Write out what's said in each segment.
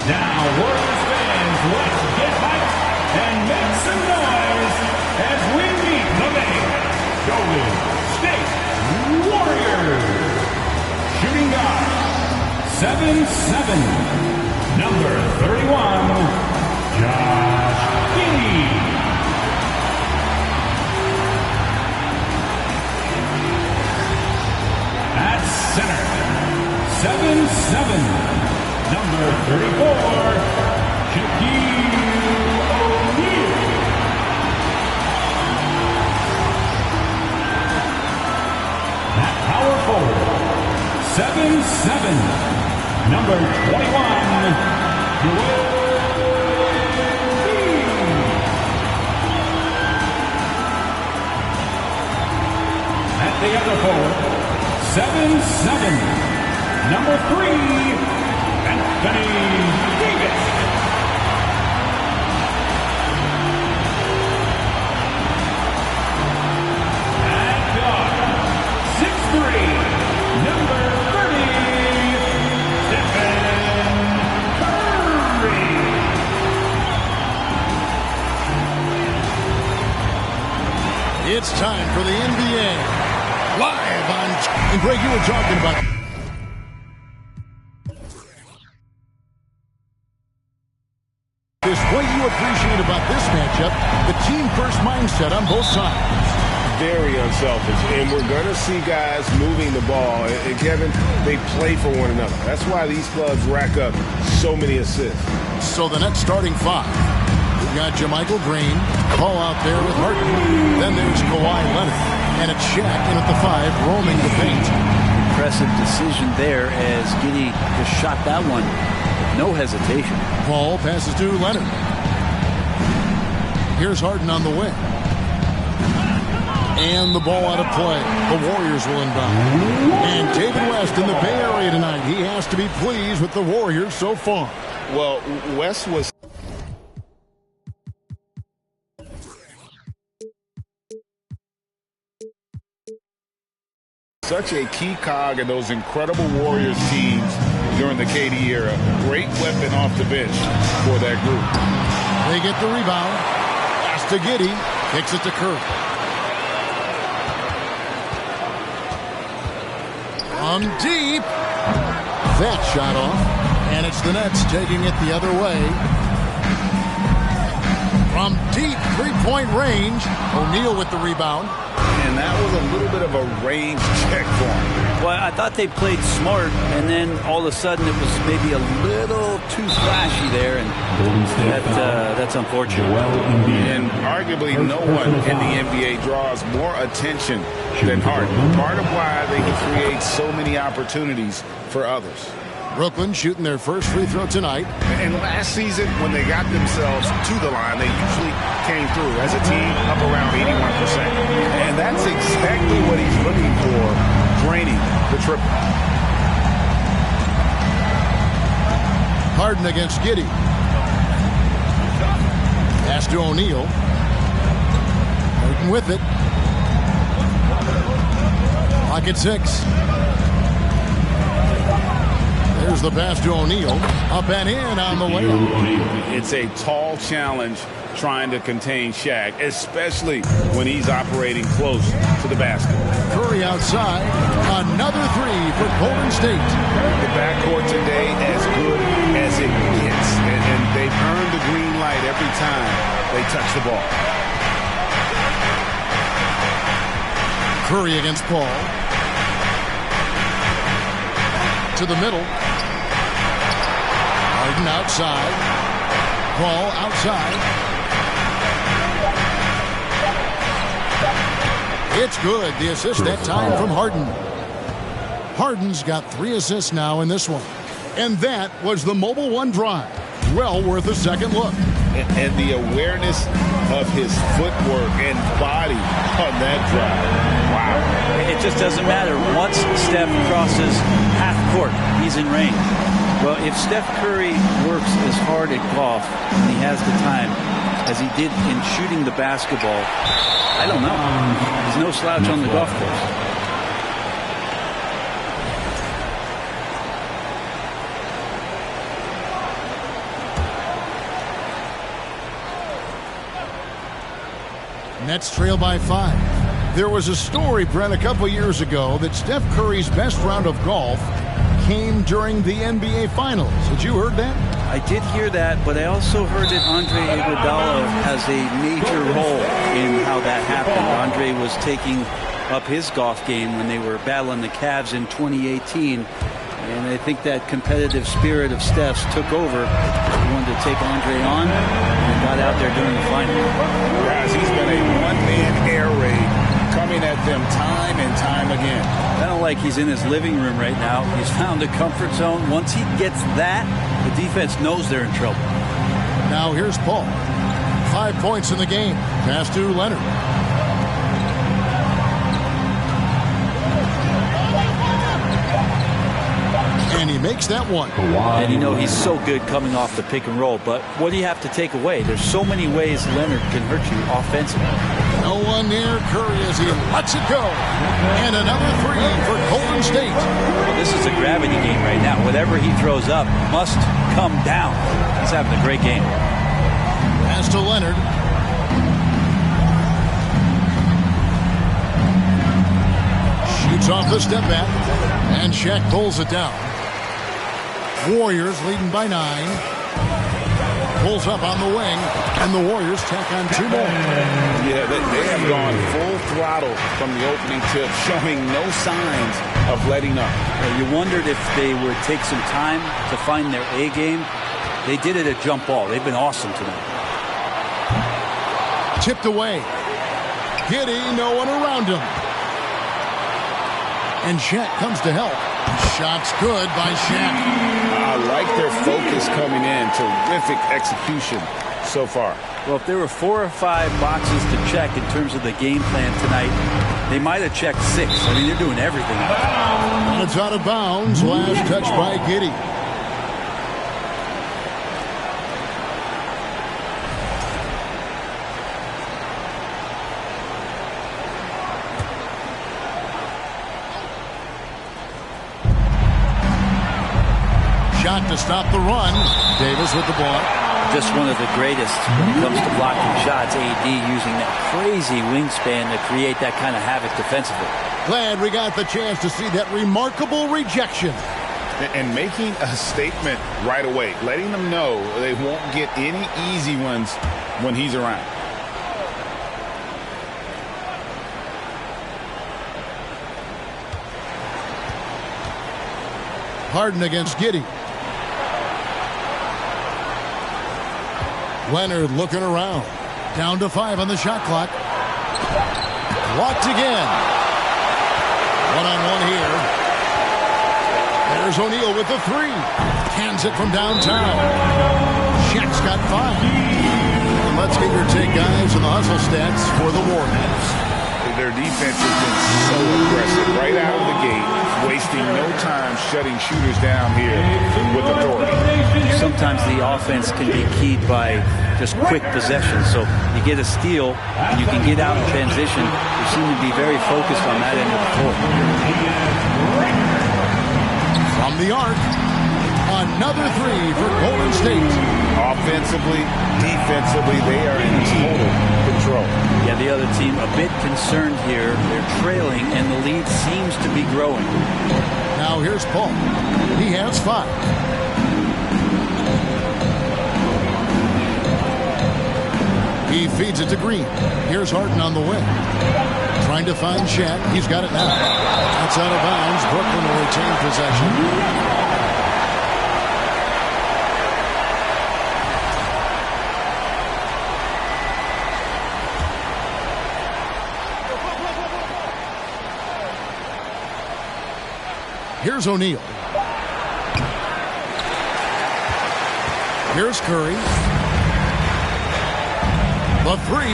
Now, Warriors fans, let's get hyped and make some noise as we meet the Golden State Warriors. Shooting guard, 7'7", number 31, Josh Giddey. At center, 7'7", number 34, Shaquille O'Neal. At power forward, 7'7", number 21, Joel Embiid. At the other forward, 7'7", number 3, Anthony Davis. At guard, 6'3", number 30, Stephen Curry. It's time for the NBA. Live on... And Greg, you were talking about... What you appreciate about this matchup, the team-first mindset on both sides. Very unselfish, and we're going to see guys moving the ball. And Kevin, they play for one another. That's why these clubs rack up so many assists. So the next starting five. We've got JaMychal Green, Paul out there with Harden. Then there's Kawhi Leonard, and it's Shaq in at the 5, roaming the paint. Impressive decision there as Giddey just shot that one. No hesitation. Paul passes to Leonard. Here's Harden on the wing. And the ball out of play. The Warriors will inbound. And David West in the Bay Area tonight. He has to be pleased with the Warriors so far. Well, West was... such a key cog in those incredible Warriors teams during the KD era. Great weapon off the bench for that group. They get the rebound. Pass to Giddey. Kicks it to Curry. From deep. That shot off. And it's the Nets taking it the other way. From deep three-point range. O'Neal with the rebound. And that was a little bit of a range check for him. Well, I thought they played smart, and then all of a sudden it was maybe a little too flashy there, and that's unfortunate. And arguably no one in the NBA draws more attention than Harden. Part of why they can create so many opportunities for others. Brooklyn shooting their first free throw tonight. And last season, when they got themselves to the line, they usually came through as a team up around 81%. And that's exactly what he's looking for, draining the triple. Harden against Giddey. Pass to O'Neal. Harden with it. Pocket 6. There's the pass to O'Neal. Up and in on the layup. It's a tall challenge trying to contain Shaq, especially when he's operating close to the basket. Curry outside. Another three for Golden State. The backcourt today as good as it gets. And they've earned the green light every time they touch the ball. Curry against Paul. To the middle. Harden outside. Paul outside. It's good. The assist that time from Harden. Harden's got 3 assists now in this one. And that was the Mobile One Drive. well worth a second look. And the awareness of his footwork and body on that drive. Wow. It just doesn't matter. Once Steph crosses half court, he's in range. Well, if Steph Curry works as hard at golf and he has the time as he did in shooting the basketball, I don't know. He's no slouch on the golf course. Nets trail by 5. There was a story, Brent, a couple years ago that Steph Curry's best round of golf came during the NBA Finals. Had you heard that? I did hear that, but I also heard that Andre Iguodala has a major role in how that happened. Andre was taking up his golf game when they were battling the Cavs in 2018. And I think that competitive spirit of Steph's took over. He wanted to take Andre on and got out there during the final. Guys, he's been a one-man air raid coming at them time and time again. Kind of like he's in his living room right now. He's found a comfort zone. Once he gets that, the defense knows they're in trouble. Now here's Paul. 5 points in the game. Pass to Leonard. And he makes that one. And you know he's so good coming off the pick and roll. But what do you have to take away? There's so many ways Leonard can hurt you offensively. No one near Curry as he lets it go. And another 3 for Golden State. Well, this is a gravity game right now. Whatever he throws up must come down. He's having a great game. Pass to Leonard. Shoots off the step back. And Shaq pulls it down. Warriors leading by 9. Pulls up on the wing, and the Warriors tack on 2 more. Yeah, they have gone full throttle from the opening tip, showing no signs of letting up. You wondered if they would take some time to find their A game. They did it at jump ball. They've been awesome tonight. Tipped away. Giddey, no one around him. And Shaq comes to help. Shot's good by Shaq. I like their focus coming in. Terrific execution so far. Well, if there were 4 or 5 boxes to check in terms of the game plan tonight, they might have checked 6. I mean, they're doing everything. And it's out of bounds. Last touch by Giddey. Shot to stop the run. Davis with the ball. Just one of the greatest when it comes to blocking shots. AD using that crazy wingspan to create that kind of havoc defensively. Glad we got the chance to see that remarkable rejection. And making a statement right away, letting them know they won't get any easy ones when he's around. Harden against Giddey. Leonard looking around. Down to 5 on the shot clock. Blocked again. One-on-one here. There's O'Neal with the 3. Cans it from downtown. Shaq's got 5. And let's get your take, guys, on the hustle stats for the Warriors. Their defense has been so aggressive right out of the gate, wasting no time shutting shooters down here with authority. Sometimes the offense can be keyed by just quick possession. So you get a steal, and you can get out in transition. You seem to be very focused on that end of the court. From the arc, another 3 for Golden State. Offensively, defensively, they are in total control. Yeah, the other team a bit concerned here. They're trailing, and the lead seems to be growing. Now here's Paul. He has 5. He feeds it to Green. Here's Harden on the wing. Trying to find Shaq. He's got it now. That's out of bounds. Brooklyn will retain possession. Here's O'Neal. Here's Curry. The three.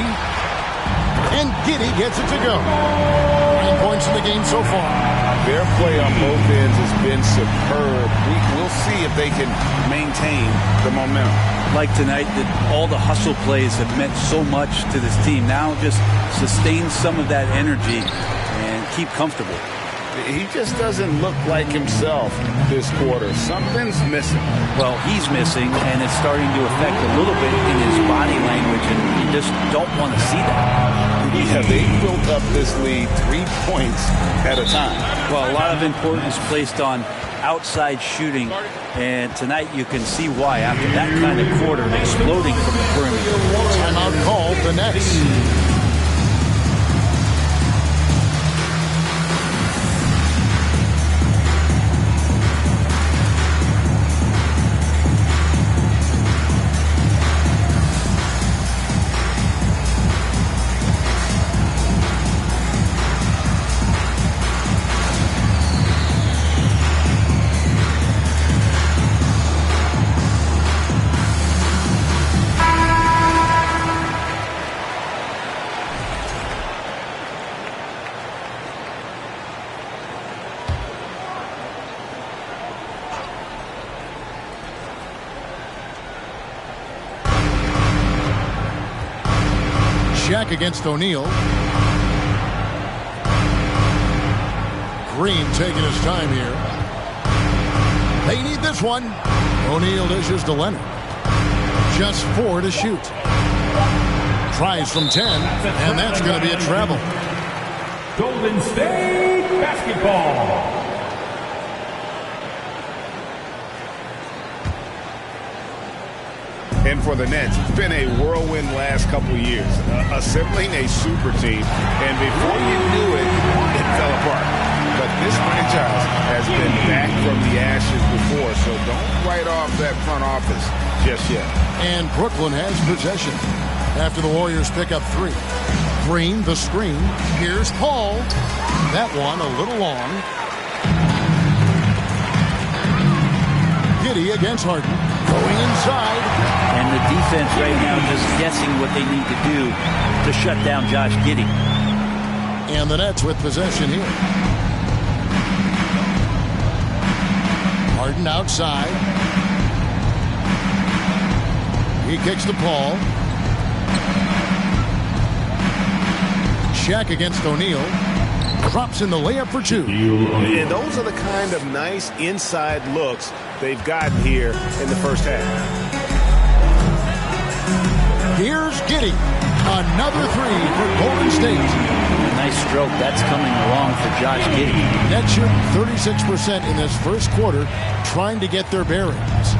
And Giddey gets it to go. 9 points in the game so far. Their play on both ends has been superb. We'll see if they can maintain the momentum. Like tonight, all the hustle plays have meant so much to this team. Now just sustain some of that energy and keep comfortable. He just doesn't look like himself this quarter. Something's missing. Well, he's missing, and it's starting to affect a little bit in his body language, and you just don't want to see that. Yeah, they built up this lead 3 points at a time. Well, a lot of importance placed on outside shooting, and tonight you can see why after that kind of quarter exploding from the perimeter. Timeout called the Nets. Shaq against O'Neal. Green taking his time here. They need this one. O'Neal dishes to Leonard. Just 4 to shoot. Tries from 10, and that's going to be a travel. Golden State basketball. And for the Nets, it's been a whirlwind last couple years, assembling a super team. And before you knew it, it fell apart. But this franchise has been back from the ashes before, so don't write off that front office just yet. And Brooklyn has possession after the Warriors pick up 3. Green, the screen. Here's Paul. That one a little long. Giddey against Harden. Going inside. And the defense right now just guessing what they need to do to shut down Josh Giddey. And the Nets with possession here. Harden outside. He kicks to Paul. Shaq against O'Neal. Drops in the layup for 2. And those are the kind of nice inside looks they've gotten here in the first half. Here's Giddey. Another 3 for Golden State. Nice stroke. That's coming along for Josh Giddey. Nets shooting 36% in this first quarter, trying to get their bearings.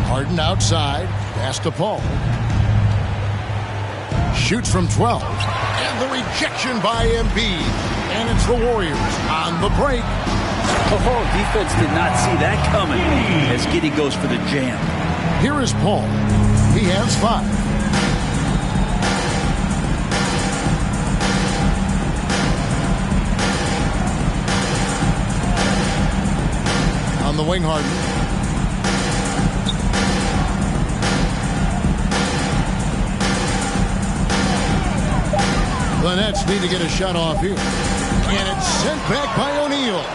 Harden outside. Pass to Paul. Shoots from 12. And the rejection by Embiid. And it's the Warriors on the break. Oh, defense did not see that coming as Giddey goes for the jam. Here is Paul. He has 5. On the wing, Harden. The Nets need to get a shot off here. And it's sent back by O'Neal.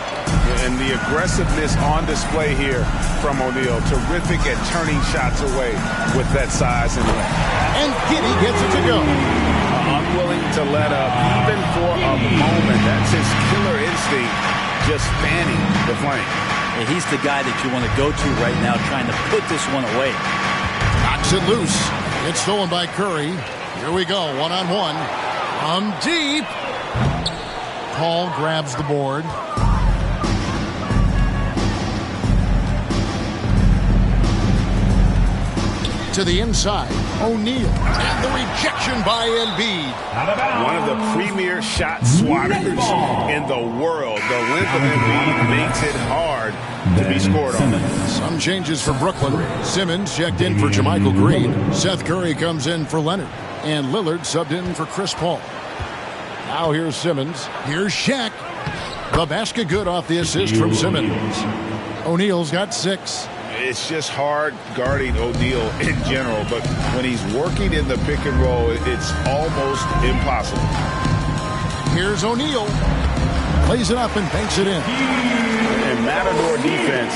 And the aggressiveness on display here from O'Neal. Terrific at turning shots away with that size and length. And Giddey gets it to go. Unwilling to let up even for a moment. That's his killer instinct, just fanning the flame. And he's the guy that you want to go to right now trying to put this one away. Knocks it loose. It's stolen by Curry. Here we go, one-on-one. Deep. Paul grabs the board. To the inside, O'Neal. And the rejection by Embiid. One of the premier shot swatters in the world. The length of Embiid makes it hard to be scored on. Some changes for Brooklyn. Simmons checked in for Jermichael Green. Seth Curry comes in for Leonard. And Lillard subbed in for Chris Paul. Now here's Simmons. Here's Shaq. The basket good off the assist from Simmons. O'Neal's got 6. It's just hard guarding O'Neal in general, but when he's working in the pick and roll, it's almost impossible. Here's O'Neal. Plays it up and banks it in. And Matador defense,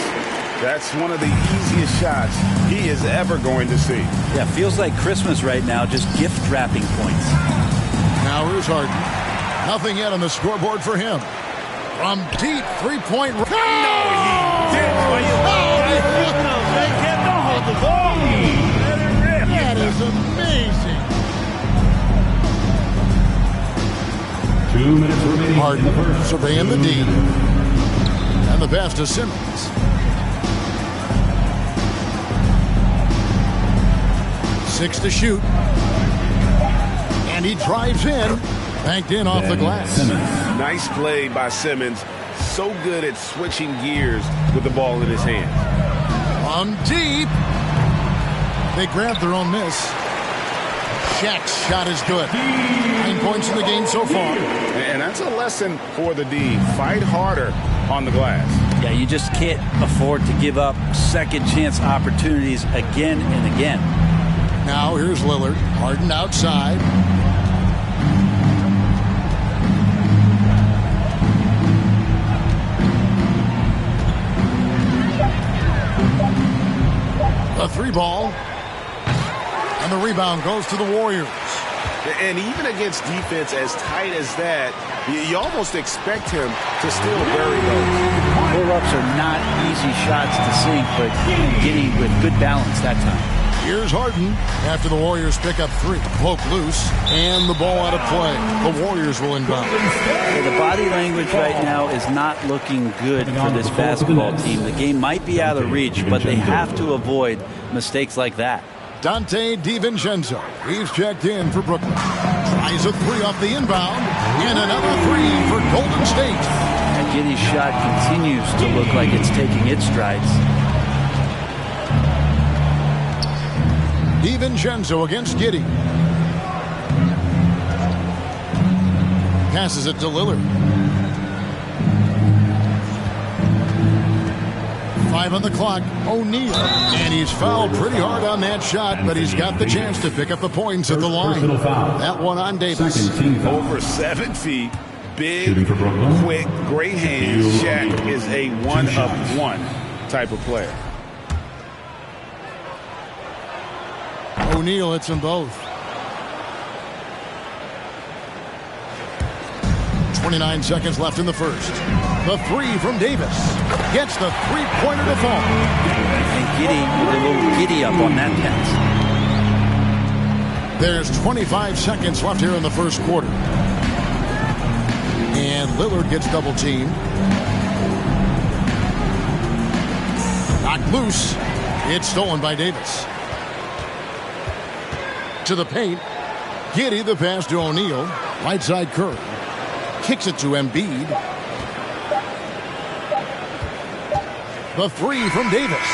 that's one of the easiest shots he is ever going to see. Yeah, feels like Christmas right now, just gift wrapping points. Now here's Harden. Nothing yet on the scoreboard for him. From deep three-point. No, he didn't. Don't hold the ball. That is amazing. 2 minutes remaining. Harden surveying the D. And the pass to Simmons. Six to shoot. And he drives in. Banked in off the glass. Simmons. Nice play by Simmons. So good at switching gears with the ball in his hand. On deep. They grabbed their own miss. Shaq's shot is good. 9 points in the game so far. And that's a lesson for the D. Fight harder on the glass. Yeah, you just can't afford to give up second chance opportunities again and again. Now here's Lillard. Harden outside. A 3-ball. And the rebound goes to the Warriors. And even against defense as tight as that, you almost expect him to still bury those. Pull-ups are not easy shots to sink, but getting with good balance that time. Here's Harden after the Warriors pick up 3. Poke loose, and the ball out of play. The Warriors will inbound. The body language right now is not looking good for this basketball team. The game might be out of reach, but they have to avoid mistakes like that. Dante DiVincenzo. He's checked in for Brooklyn. Tries a 3 off the inbound, and another 3 for Golden State. And Giddey's shot continues to look like it's taking its strides. DiVincenzo against Giddey. Passes it to Lillard. 5 on the clock. O'Neal. And he's fouled pretty hard on that shot, but he's got the chance to pick up the points at the line. That one on Davis. Over 7 feet. Big, quick, great hands. Shaq is a one-of-one type of player. O'Neal hits them both. 29 seconds left in the first. The 3 from Davis. Gets the three-pointer to fall. And Giddey with a little giddy up on that pass. There's 25 seconds left here in the first quarter. And Lillard gets double-teamed. Knocked loose. It's stolen by Davis. To the paint. Giddey the pass to O'Neal. Right side Curry. Kicks it to Embiid. The 3 from Davis.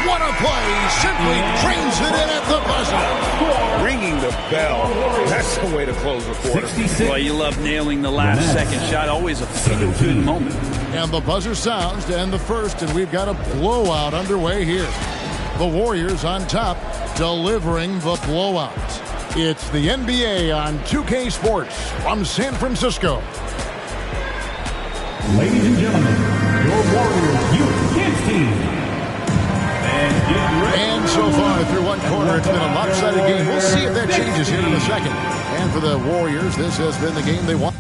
What a play. Simply trains it in at the buzzer. Ringing the bell. That's the way to close the quarter. Well, you love nailing the last second shot. Always a feel-good moment. And the buzzer sounds to end the first, and we've got a blowout underway here. The Warriors on top, delivering the blowout. It's the NBA on 2K Sports from San Francisco. Ladies and gentlemen, your Warriors Youth Kids team. And so far, through one quarter, it's been a lopsided game. We'll see if that changes here in a second. And for the Warriors, this has been the game they want.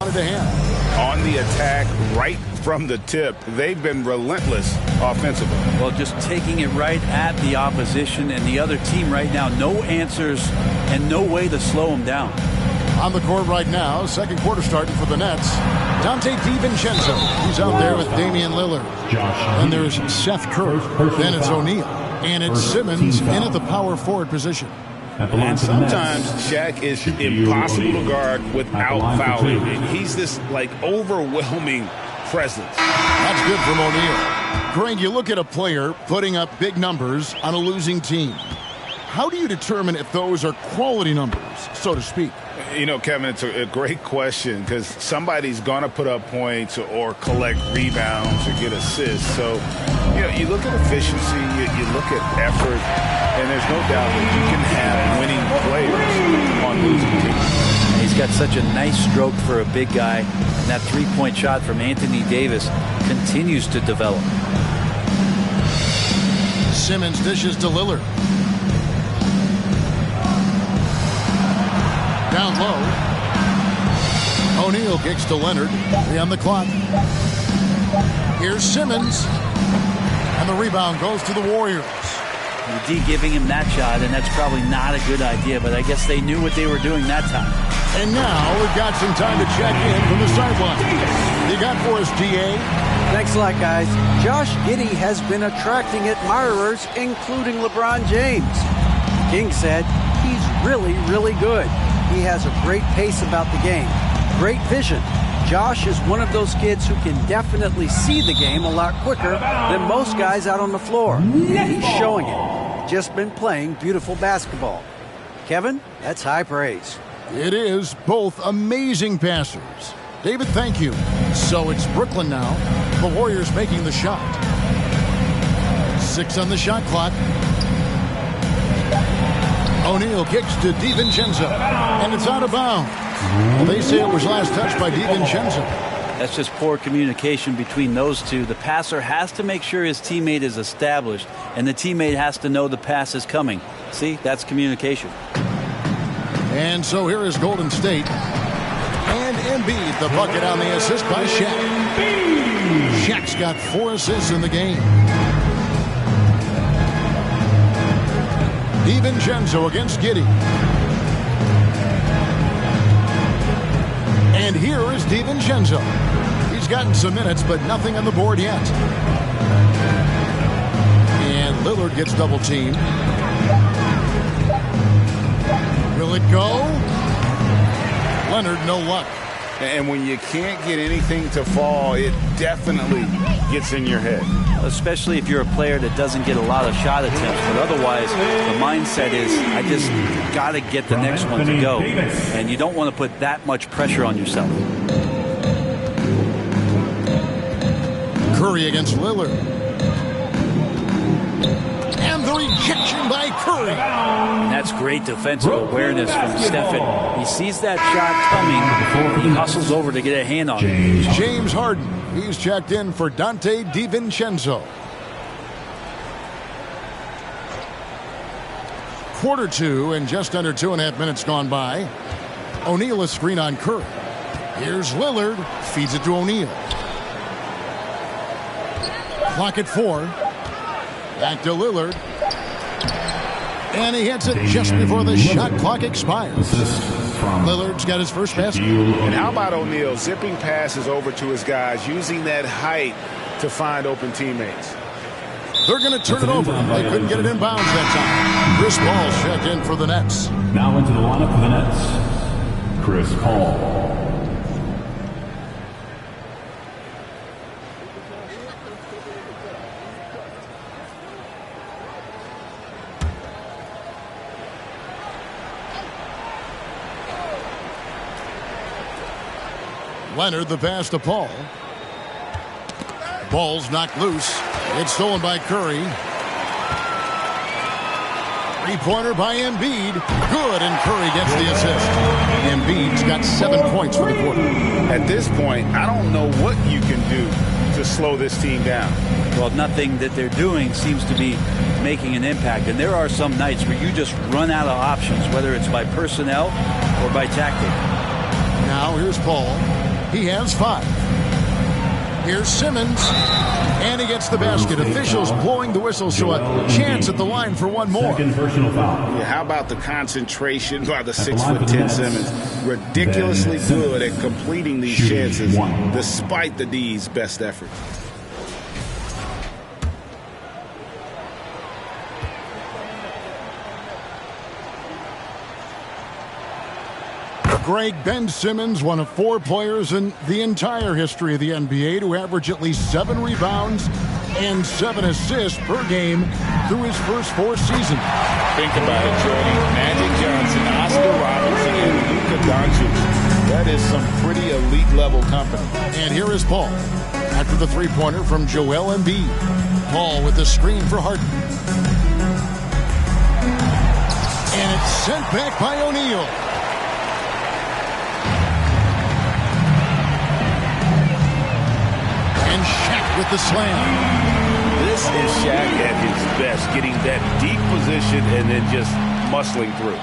To hand. On the attack, right from the tip, they've been relentless offensively. Well, just taking it right at the opposition and the other team right now. No answers and no way to slow them down. On the court right now, second quarter starting for the Nets. Dante DiVincenzo. He's out there with Damian Lillard. And there's Seth Curry. Then it's O'Neal. And it's Simmons in at the power forward position. And sometimes Shaq is impossible to guard without fouling. He's this, overwhelming presence. That's good from O'Neal. Greg, you look at a player putting up big numbers on a losing team. How do you determine if those are quality numbers, so to speak? You know, Kevin, it's a great question because somebody's going to put up points or collect rebounds or get assists. So, you know, you look at efficiency, you look at effort, and there's no doubt that you can have winning players on losing teams. He's got such a nice stroke for a big guy, and that three-point shot from Anthony Davis continues to develop. Simmons dishes to Lillard. Down low. O'Neal kicks to Leonard. 3 on the clock. Here's Simmons. And the rebound goes to the Warriors. D giving him that shot, and that's probably not a good idea, but I guess they knew what they were doing that time. And now we've got some time to check in from the sideline. You got for us, DA? Thanks a lot, guys. Josh Giddey has been attracting admirers, including LeBron James. King said he's really, really good. He has a great pace about the game, great vision. Josh is one of those kids who can definitely see the game a lot quicker than most guys out on the floor. And he's showing it. Just been playing beautiful basketball. Kevin, that's high praise. It is. Both amazing passers. David, thank you. So it's Brooklyn now. The Warriors making the shot. 6 on the shot clock. O'Neal kicks to DiVincenzo, and it's out of bounds. Well, they say it was last touched by DiVincenzo. That's just poor communication between those two. The passer has to make sure his teammate is established, and the teammate has to know the pass is coming. See, that's communication. And so here is Golden State. And Embiid, the bucket on the assist by Shaq. Shaq's got 4 assists in the game. DiVincenzo against Giddey. And here is DiVincenzo. He's gotten some minutes, but nothing on the board yet. And Lillard gets double teamed. Will it go? Leonard, no luck. And when you can't get anything to fall, it definitely gets in your head. Especially if you're a player that doesn't get a lot of shot attempts. But otherwise, the mindset is, I just got to get the next one to go. And you don't want to put that much pressure on yourself. Curry against Lillard. And the rejection by Curry. And that's great defensive awareness from Stephen. He sees that shot coming. He hustles over to get a hand on it. James Harden. He's checked in for Dante DiVincenzo. Quarter 2 and just under 2.5 minutes gone by. O'Neal a screen on Curry. Here's Lillard. Feeds it to O'Neal. Clock at 4. Back to Lillard. And he hits it just before the shot clock expires. Lillard's got his first basket. And how about O'Neal zipping passes over to his guys, using that height to find open teammates? They're going to turn it over. They couldn't get it in bounds that time. Chris Paul's checked in for the Nets. Now into the lineup for the Nets, Chris Paul. Leonard the pass to Paul. Ball's knocked loose. It's stolen by Curry. Three-pointer by Embiid. Good, and Curry gets the assist. Embiid's got 7 points for the quarter. At this point, I don't know what you can do to slow this team down. Well, nothing that they're doing seems to be making an impact. And there are some nights where you just run out of options, whether it's by personnel or by tactic. Now here's Paul. He has 5. Here's Simmons. And he gets the basket. Officials blowing the whistle, so a chance at the line for one more. Second personal foul. Yeah, how about the concentration by the 6'10" Simmons? Ridiculously good at completing these chances despite the D's best effort. Greg Ben Simmons, one of 4 players in the entire history of the NBA to average at least 7 rebounds and 7 assists per game through his first 4 seasons. Think about it, Jordy. Magic Johnson, Oscar Robertson, and Luka Doncic. That is some pretty elite level company. And here is Paul after the three-pointer from Joel Embiid. Paul with the screen for Harden. And it's sent back by O'Neal. And Shaq with the slam. This is Shaq at his best, getting that deep position and then just muscling through.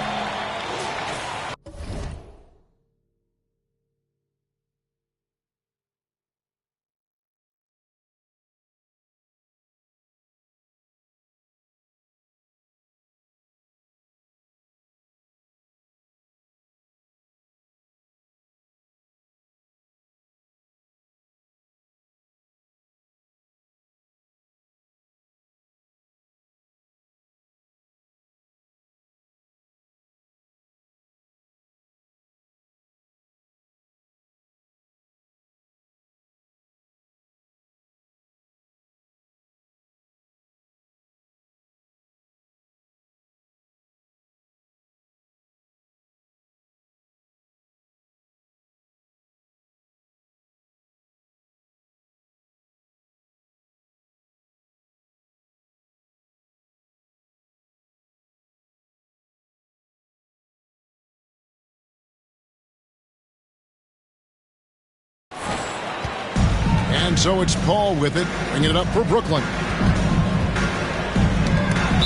And so it's Paul with it, bringing it up for Brooklyn.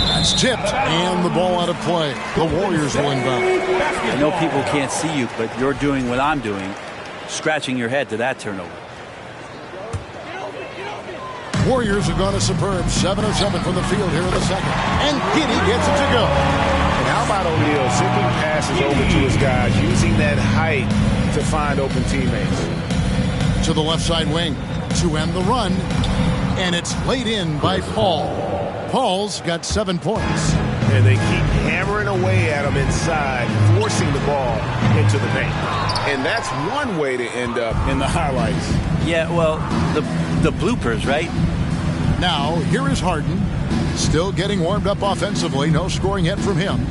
That's tipped, and the ball out of play. The Warriors will inbound. I know people can't see you, but you're doing what I'm doing, scratching your head to that turnover. Warriors have gone a superb 7 of 7 from the field here in the second. And Giddey gets it to go. And how about O'Neal simply passes over to his guys, using that height to find open teammates. To the left side wing to end the run. And it's laid in by Paul. Paul's got 7 points. And they keep hammering away at him inside, forcing the ball into the paint. And that's one way to end up in the highlights. Yeah, well, the bloopers, right? Now, here is Harden. Still getting warmed up offensively. No scoring yet from him.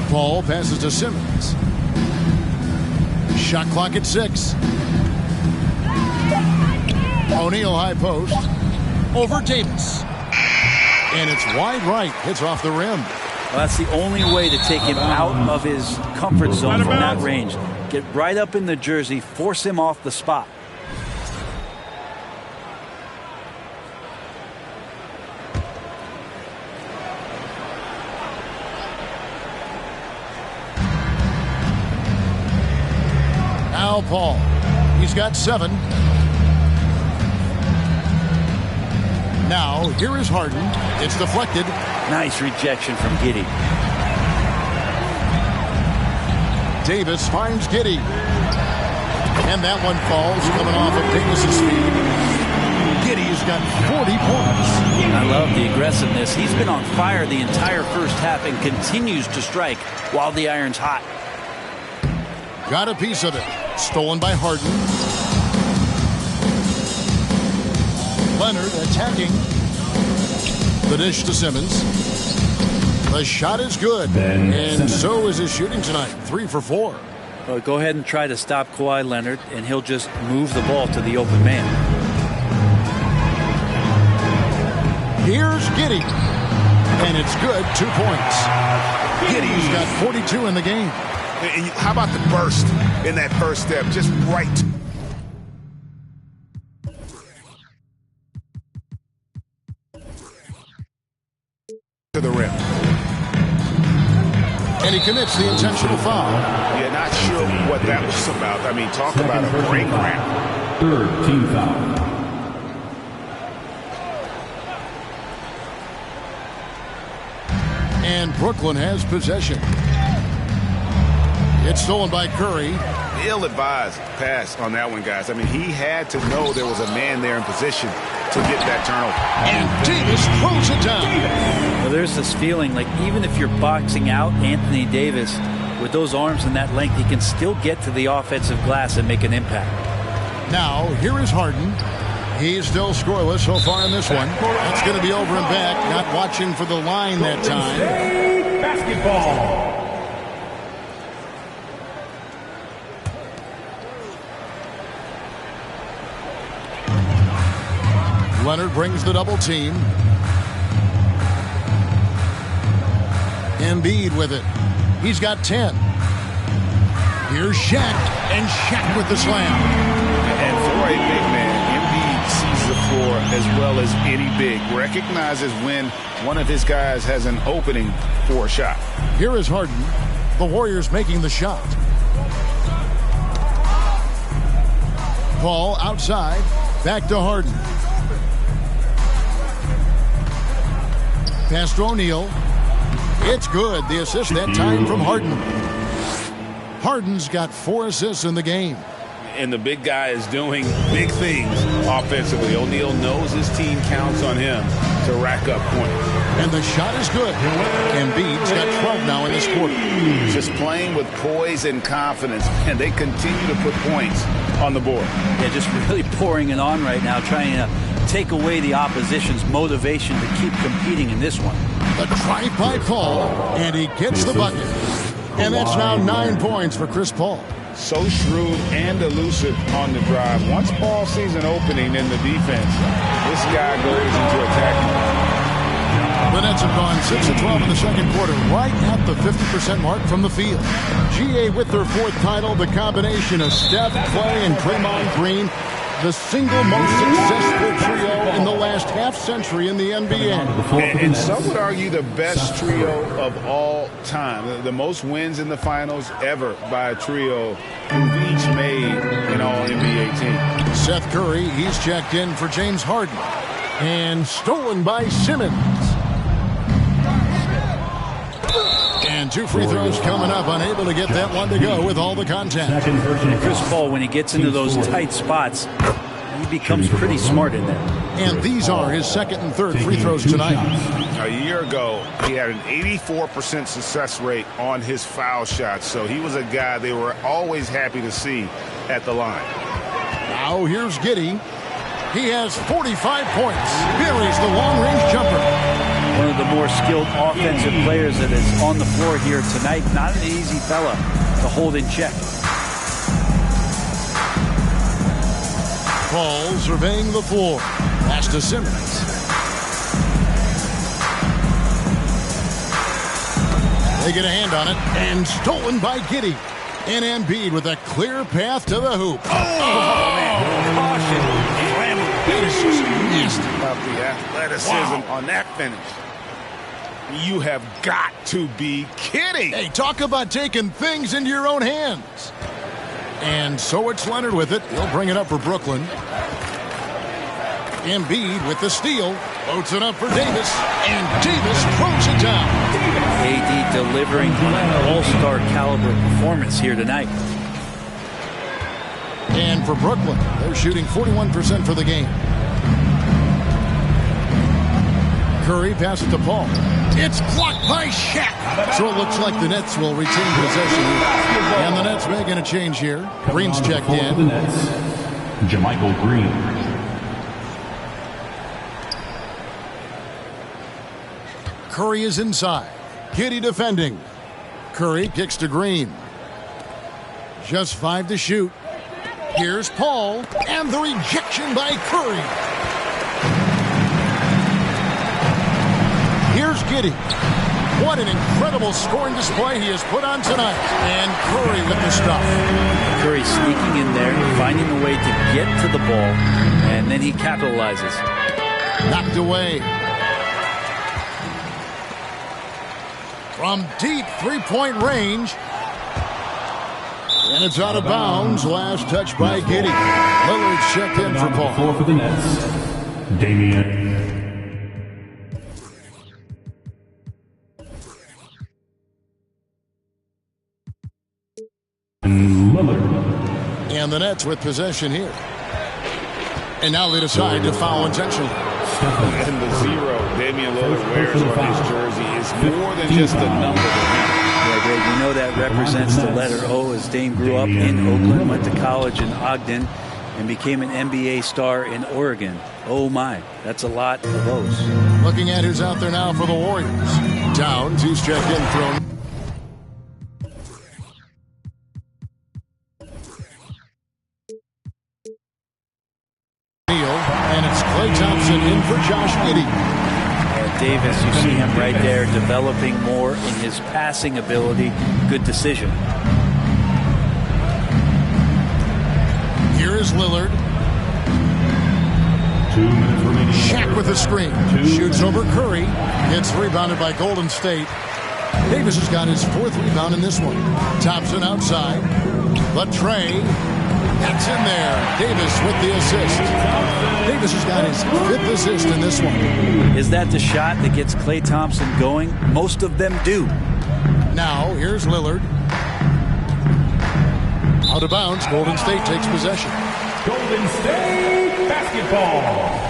Paul passes to Simmons. Shot clock at 6. O'Neal high post. Over Davis. And it's wide right. Hits off the rim. Well, that's the only way to take him out of his comfort zone from that range. Get right up in the jersey, force him off the spot. Now Paul. He's got 7. Now, here is Harden. It's deflected. Nice rejection from Giddey. Davis finds Giddey. And that one falls, coming off of Davis's speed. Giddey's got 40 points. I love the aggressiveness. He's been on fire the entire first half and continues to strike while the iron's hot. Got a piece of it. Stolen by Harden. Leonard attacking. The dish to Simmons. The shot is good. And so is his shooting tonight. 3 for 4. Well, go ahead and try to stop Kawhi Leonard, and he'll just move the ball to the open man. Here's Giddey. And it's good. 2 points. Giddey's got 42 in the game. And how about the burst in that first step? Just right to the rim. And he commits the intentional foul. Yeah, not sure what that was about. I mean, talk about a break ramp. 3rd team foul. And Brooklyn has possession. It's stolen by Curry. Ill-advised pass on that one, guys. I mean, he had to know there was a man there in position to get that turnover. And Davis throws it down. Well, there's this feeling like even if you're boxing out Anthony Davis with those arms and that length, he can still get to the offensive glass and make an impact. Now, here is Harden. He's still scoreless so far in this one. That's going to be over and back. Not watching for the line that time. Basketball. Leonard brings the double team. Embiid with it. He's got 10. Here's Shaq, and Shaq with the slam. And for a big man, Embiid sees the floor as well as any big. Recognizes when one of his guys has an opening for a shot. Here is Harden. The Warriors making the shot. Paul outside. Back to Harden. Pass to O'Neal. It's good. The assist that time from Harden. Harden's got 4 assists in the game. And the big guy is doing big things offensively. O'Neal knows his team counts on him to rack up points. And the shot is good. Embiid's got 12 now in this quarter. Just playing with poise and confidence, and they continue to put points on the board. Yeah, just really pouring it on right now, trying to take away the opposition's motivation to keep competing in this one. The drive by Paul, and he gets the bucket. And that's now 9 points for Chris Paul. So shrewd and elusive on the drive. Once Paul sees an opening in the defense, this guy goes into attacking. The Nets have gone 6 of 12 in the second quarter, right at the 50% mark from the field. GA with their 4th title, the combination of Steph, Clay, and Draymond Green, the single most successful trio in the last half-century in the NBA. And some would argue the best trio of all time. The most wins in the finals ever by a trio who've each made an all-NBA team. Seth Curry, he's checked in for James Harden. And stolen by Simmons. And 2 free throws coming up, unable to get that one to go with all the contact. Chris Paul, when he gets into those tight spots, he becomes pretty smart in there. And these are his 2nd and 3rd free throws tonight. A year ago, he had an 84% success rate on his foul shots, so he was a guy they were always happy to see at the line. Now here's Giddey. He has 45 points. Buries the long-range jumper. One of the more skilled offensive players that is on the floor here tonight. Not an easy fella to hold in check. Paul surveying the floor. Pass to Simmons. They get a hand on it, and stolen by Giddey. And Embiid with a clear path to the hoop. Oh man, caution. It's just nasty about the athleticism on that finish. You have got to be kidding. Hey, talk about taking things into your own hands. And so it's Leonard with it. He'll bring it up for Brooklyn. Embiid with the steal. Floats it up for Davis. And Davis throws it down. AD delivering on an all-star caliber performance here tonight. And for Brooklyn, they're shooting 41% for the game. Curry passes to Paul. It's blocked by Shaq. So it looks like the Nets will retain possession. And the Nets making a change here. Green's checked in. The Nets, JaMychal Green. Curry is inside. Giddey defending. Curry kicks to Green. Just 5 to shoot. Here's Paul, and the rejection by Curry. Here's Giddey. What an incredible scoring display he has put on tonight. And Curry with the stop. Curry sneaking in there, finding a way to get to the ball, and then he capitalizes. Knocked away. From deep 3-point range. And it's out of bounds. Last touch by Giddey. Lillard's checked in for Paul. Floor for the Nets, Damian Lillard. And the Nets with possession here. And now they decide to foul intentionally. And the 0 Damian Lillard wears on his jersey is more than just a number to him. Yeah, Greg, you know that represents the letter O, as Dame grew up in Oakland, went to college in Ogden, and became an NBA star in Oregon. Oh my, that's a lot of O's. Looking at who's out there now for the Warriors. Downs, he's checked in, thrown. And it's Klay Thompson Thompson in for Josh Giddey. Davis, you see him right there developing more in his passing ability. Good decision. Here is Lillard. 2 minutes remaining. Shaq with a screen. Shoots over Curry. Gets rebounded by Golden State. Davis has got his 4th rebound in this one. Thompson outside. The tray. That's in there. Davis with the assist. Davis has got his 5th assist in this one. Is that the shot that gets Klay Thompson going? Most of them do. Now, here's Lillard. Out of bounds. Golden State takes possession. Golden State basketball.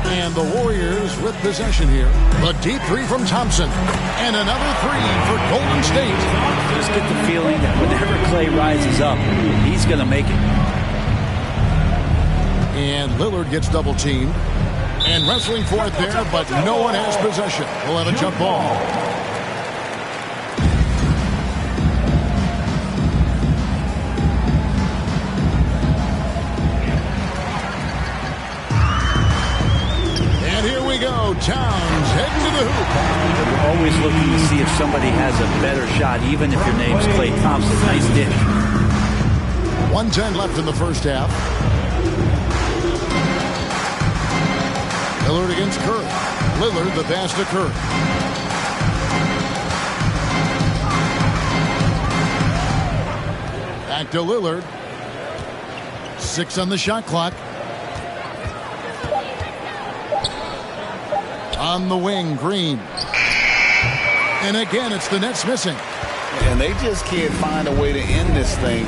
And the Warriors with possession here. A deep 3 from Thompson. And another 3 for Golden State. Just get the feeling that whenever Klay rises up, he's going to make it. And Lillard gets double teamed. And wrestling for it there, but no one has possession. We'll have a jump ball. And here we go. Towns heading to the hoop. We're always looking to see if somebody has a better shot, even if your name's Klay Thompson. Nice dish. 1:10 left in the first half. Lillard against Curry. Lillard the pass to Curry. Back to Lillard. 6 on the shot clock. On the wing, Green. And again, it's the Nets missing. And they just can't find a way to end this thing.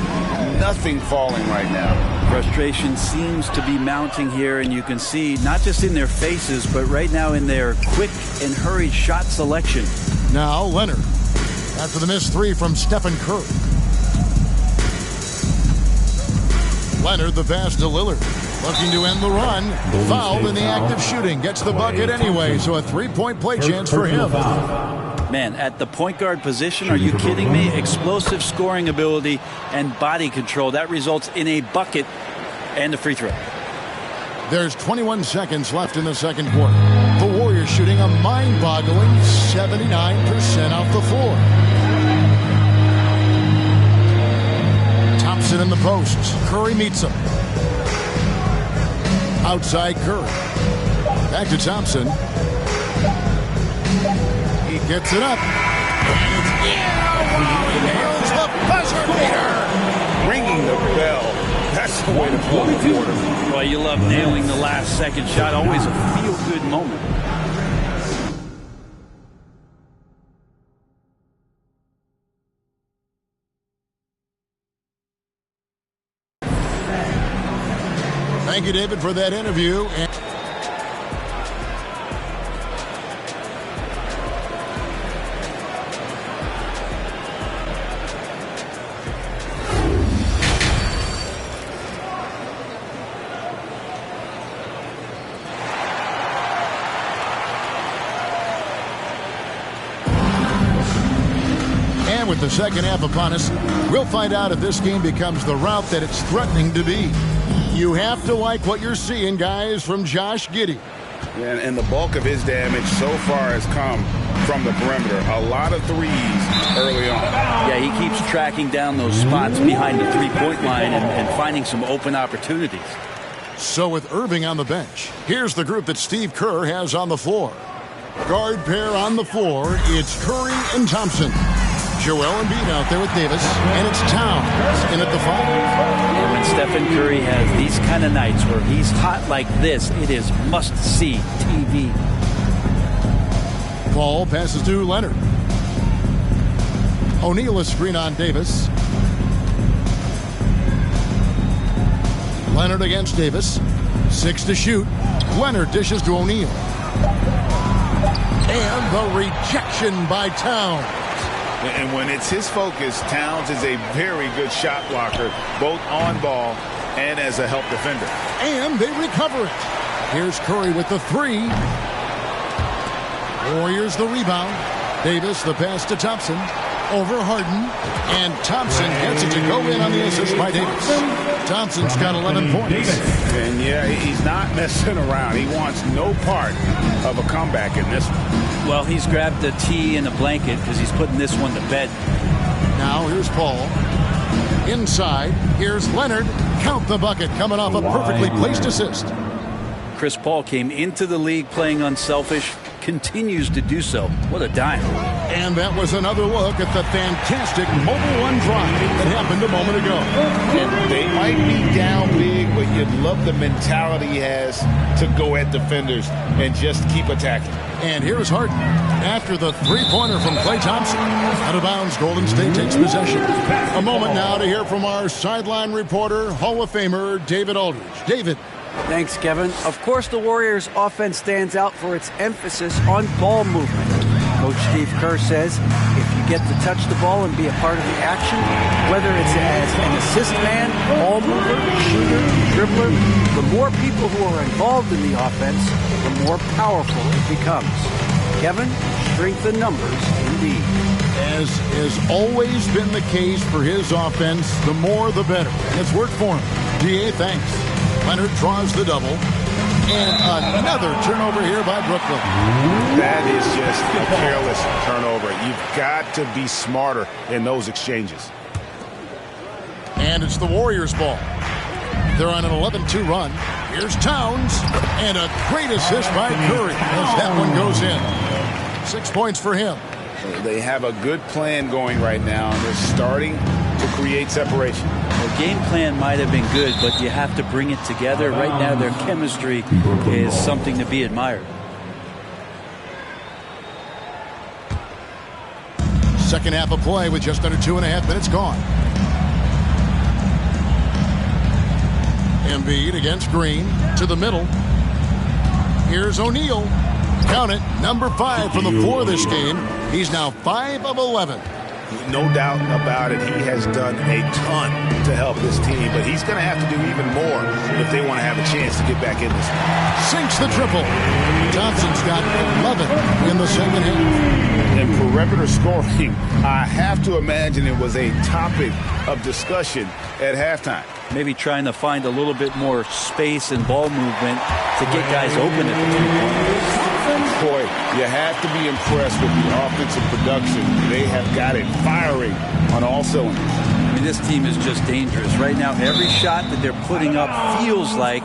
Nothing falling right now. Frustration seems to be mounting here, and you can see not just in their faces, but right now in their quick and hurried shot selection. Now Leonard. After the missed 3 from Stephen Curry. Leonard the pass to Lillard. Looking to end the run. Fouled in the act of shooting. Gets the bucket anyway, so a 3-point play chance for him. Man, at the point guard position, are you kidding me? Explosive scoring ability and body control. That results in a bucket and a free throw. There's 21 seconds left in the second quarter. The Warriors shooting a mind-boggling 79% off the floor. Thompson in the post. Curry meets him. Outside Curry. Back to Thompson. He gets it up. And it's he nails the buzzer beater. Ringing the bell. That's the way to blow the quarter. Well, you love nailing the last second shot. Always a feel-good moment. Thank you, David, for that interview. And with the second half upon us, we'll find out if this game becomes the route that it's threatening to be. You have to like what you're seeing, guys, from Josh Giddey. And the bulk of his damage so far has come from the perimeter. A lot of threes early on. Yeah, he keeps tracking down those spots behind the three-point line and finding some open opportunities. So with Irving on the bench, here's the group that Steve Kerr has on the floor. Guard pair on the floor, it's Curry and Thompson. Joel Embiid out there with Davis, and it's Towns in at the 5. And when Stephen Curry has these kind of nights where he's hot like this, it is must-see TV. Ball passes to Leonard. O'Neal is screen on Davis. Leonard against Davis. 6 to shoot. Leonard dishes to O'Neal. And the rejection by Towns. And when it's his focus, Towns is a very good shot blocker, both on ball and as a help defender. And they recover it. Here's Curry with the 3. Warriors the rebound. Davis the pass to Thompson. over Harden, and Thompson gets it to go in on the assist by Davis. Thompson's got 11 points. And yeah, he's not messing around. He wants no part of a comeback in this one. Well, he's grabbed a tee and a blanket because he's putting this one to bed. Now here's Paul. Inside, here's Leonard. Count the bucket coming off a perfectly placed assist. Chris Paul came into the league playing unselfish, continues to do so. What a dime. And that was another look at the fantastic mobile one drive that happened a moment ago. And they might be down big, but you'd love the mentality he has to go at defenders and just keep attacking. And here's Harden after the three-pointer from Klay Thompson. Out of bounds, Golden State takes possession. A moment now to hear from our sideline reporter, Hall of Famer David Aldridge. David. Thanks, Kevin. Of course, the Warriors' offense stands out for its emphasis on ball movement. Coach Steve Kerr says if you get to touch the ball and be a part of the action, whether it's as an assist man, ball mover, shooter, dribbler, the more people who are involved in the offense, the more powerful it becomes. Kevin, strength in numbers indeed. As has always been the case for his offense, the more the better. And it's worked for him. DA, thanks. Leonard draws the double. And another turnover here by Brooklyn. That is just a careless turnover. You've got to be smarter in those exchanges. And it's the Warriors' ball. They're on an 11-2 run. Here's Towns. And a great assist by Curry as that one goes in. 6 points for him. They have a good plan going right now, and they're starting to create separation. The game plan might have been good, but you have to bring it together. Right now, their chemistry is something to be admired. Second half of play with just under 2.5 minutes gone. Embiid against Green to the middle. Here's O'Neal. Count it, number 5 from the floor this game. He's now 5 of 11. No doubt about it, he has done a ton to help this team, but he's going to have to do even more if they want to have a chance to get back in this one. Sinks the triple. Thompson's got 11 in the second half. And perimeter scoring, I have to imagine it was a topic of discussion at halftime. Maybe trying to find a little bit more space and ball movement to get guys open at the three-point. Boy, you have to be impressed with the offensive production. They have got it firing on all cylinders. I mean, this team is just dangerous. Right now, every shot that they're putting up feels like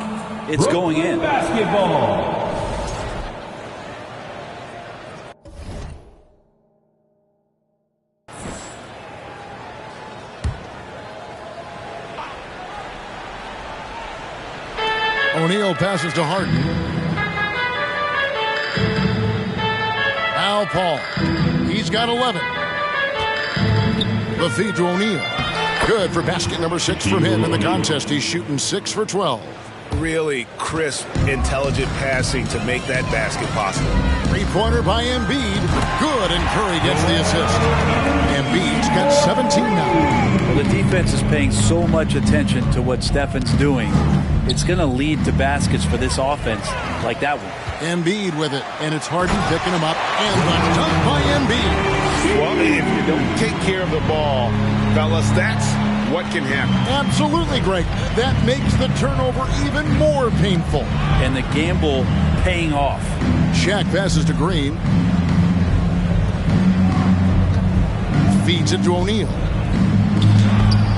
it's going in. Basketball. O'Neal passes to Harden. Now Paul. He's got 11. The feed to O'Neal. Good for basket number 6 from him in the contest. He's shooting 6 for 12. Really crisp, intelligent passing to make that basket possible. Three-pointer by Embiid. Good, and Curry gets the assist. Embiid's got 17 now. Well, the defense is paying so much attention to what Stefan's doing. It's going to lead to baskets for this offense like that one. Embiid with it, and it's Harden picking him up. And the dunk by Embiid. Well, if you don't take care of the ball, fellas, that's what can happen. Absolutely, Greg. That makes the turnover even more painful. And the gamble paying off. Shaq passes to Green. Feeds it to O'Neal.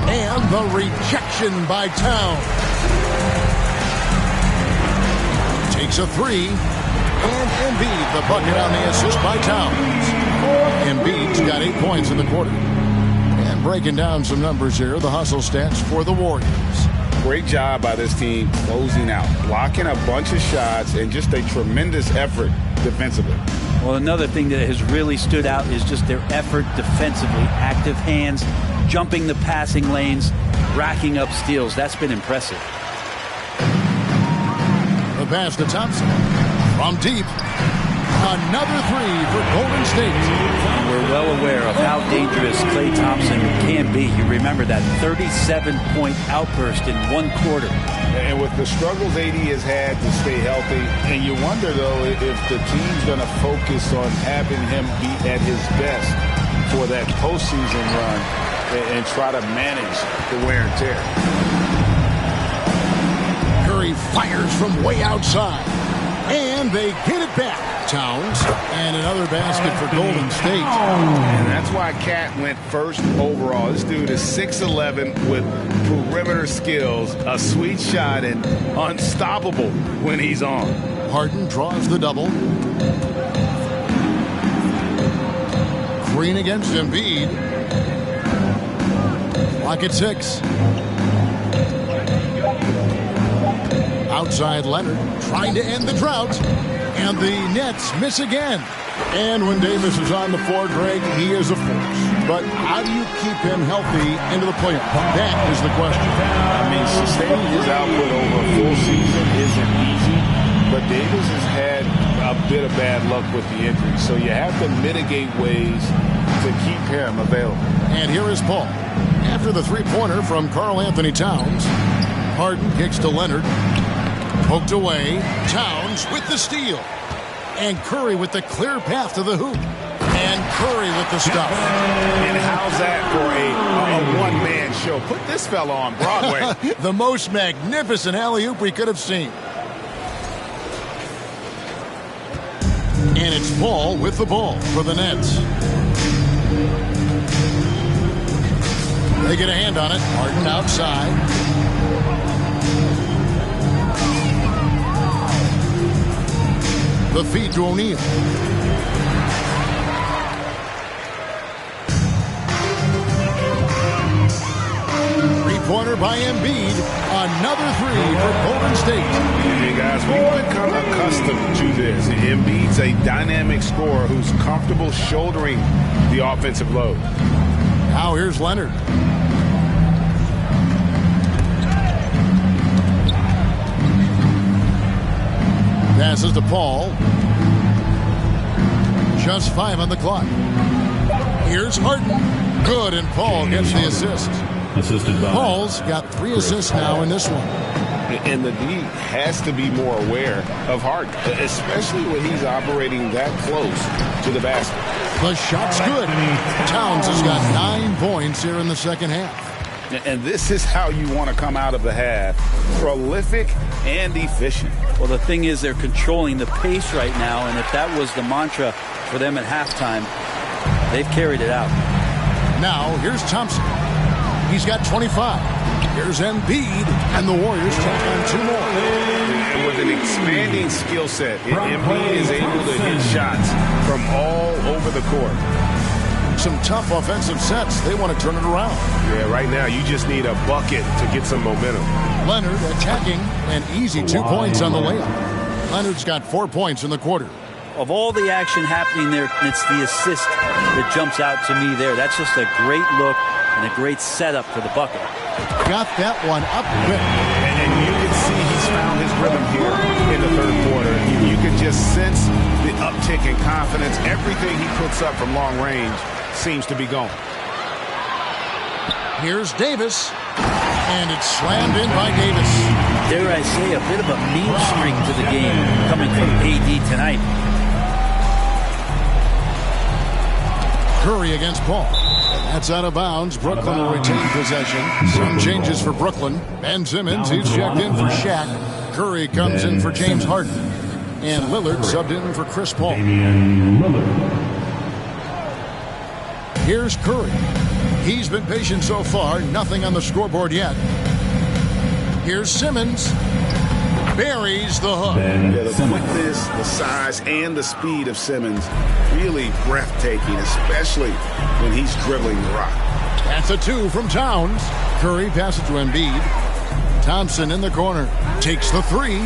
And the rejection by Towns. Takes a three. And Embiid, the bucket on the assist by Towns. Embiid's got 8 points in the quarter. And breaking down some numbers here, the hustle stats for the Warriors. Great job by this team closing out, blocking a bunch of shots, and just a tremendous effort defensively. Well, another thing that has really stood out is just their effort defensively. Active hands, jumping the passing lanes, racking up steals. That's been impressive. The pass to Thompson. From deep. Another three for Golden State. We're well aware of how dangerous Klay Thompson can be. You remember that 37-point outburst in one quarter. And with the struggles AD has had to stay healthy, and you wonder, though, if the team's going to focus on having him be at his best for that postseason run and try to manage the wear and tear. Curry fires from way outside. And they get it back. Towns. And another basket for Golden State. And that's why Cat went first overall. This dude is 6'11" with perimeter skills, a sweet shot, and unstoppable when he's on. Harden draws the double. Green against Embiid. Clock at 6. Outside Leonard trying to end the drought. And the Nets miss again. And when Davis is on the floor, Greg, he is a force. But how do you keep him healthy into the playoffs? That is the question. I mean, sustaining his output over a full season isn't easy. But Davis has had a bit of bad luck with the injury. So you have to mitigate ways to keep him available. And here is Paul. After the three-pointer from Karl Anthony Towns, Harden kicks to Leonard. Poked away. Towns with the steal. And Curry with the clear path to the hoop. And Curry with the stuff. And how's that for a one-man show? Put this fella on Broadway. The most magnificent alley-oop we could have seen. And it's Paul with the ball for the Nets. They get a hand on it. Harden outside. The feed to O'Neal. Three-pointer by Embiid. Another three for Golden State. Hey, guys, we've become accustomed to this. Embiid's a dynamic scorer who's comfortable shouldering the offensive load. Now here's Leonard. Passes to Paul. Just 5 on the clock. Here's Harden. Good, and Paul gets the assist. Paul's got 3 assists now in this one. And the D has to be more aware of Harden, especially when he's operating that close to the basket. The shot's good. Towns has got 9 points here in the second half. And this is how you want to come out of the half. Prolific and efficient. Well, the thing is they're controlling the pace right now, and if that was the mantra for them at halftime, they've carried it out. Now, here's Thompson. He's got 25. Here's Embiid, and the Warriors take on 2 more. And with an expanding skill set, Embiid is able to hit shots from all over the court. Some tough offensive sets. They want to turn it around. Yeah, right now you just need a bucket to get some momentum. Leonard attacking, an easy 2 points on the layup. Leonard's got 4 points in the quarter. Of all the action happening there, it's the assist that jumps out to me there. That's just a great look and a great setup for the bucket. Got that one up quick. And you can see he's found his rhythm here in the third quarter. You can just sense the uptick in confidence. Everything he puts up from long range seems to be going. Here's Davis. And it's slammed in by Davis. Dare I say, a bit of a mean streak to the game coming from AD tonight. Curry against Paul. That's out of bounds. Brooklyn will retain possession. Some changes for Brooklyn. Ben Simmons, he's checked in for Shaq. Curry comes in for James Harden. And Lillard subbed in for Chris Paul. Here's Curry. He's been patient so far. Nothing on the scoreboard yet. Here's Simmons. Buries the hook. Yeah, the quickness, the size, and the speed of Simmons really breathtaking, especially when he's dribbling the rock. That's a 2 from Towns. Curry passes to Embiid. Thompson in the corner. Takes the 3.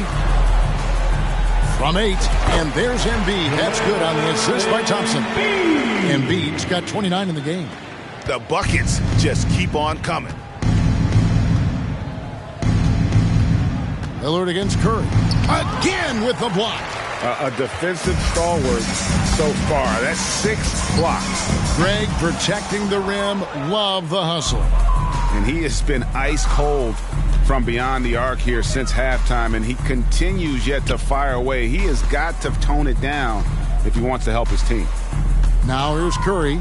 From 8. And there's Embiid. That's good on the assist by Thompson. Embiid's got 29 in the game. The buckets just keep on coming. Lillard against Curry. Again with the block. A defensive stalwart so far. That's 6 blocks. Greg protecting the rim. Love the hustle. And he has been ice cold from beyond the arc here since halftime, and he continues yet to fire away. He has got to tone it down if he wants to help his team. Now here's Curry.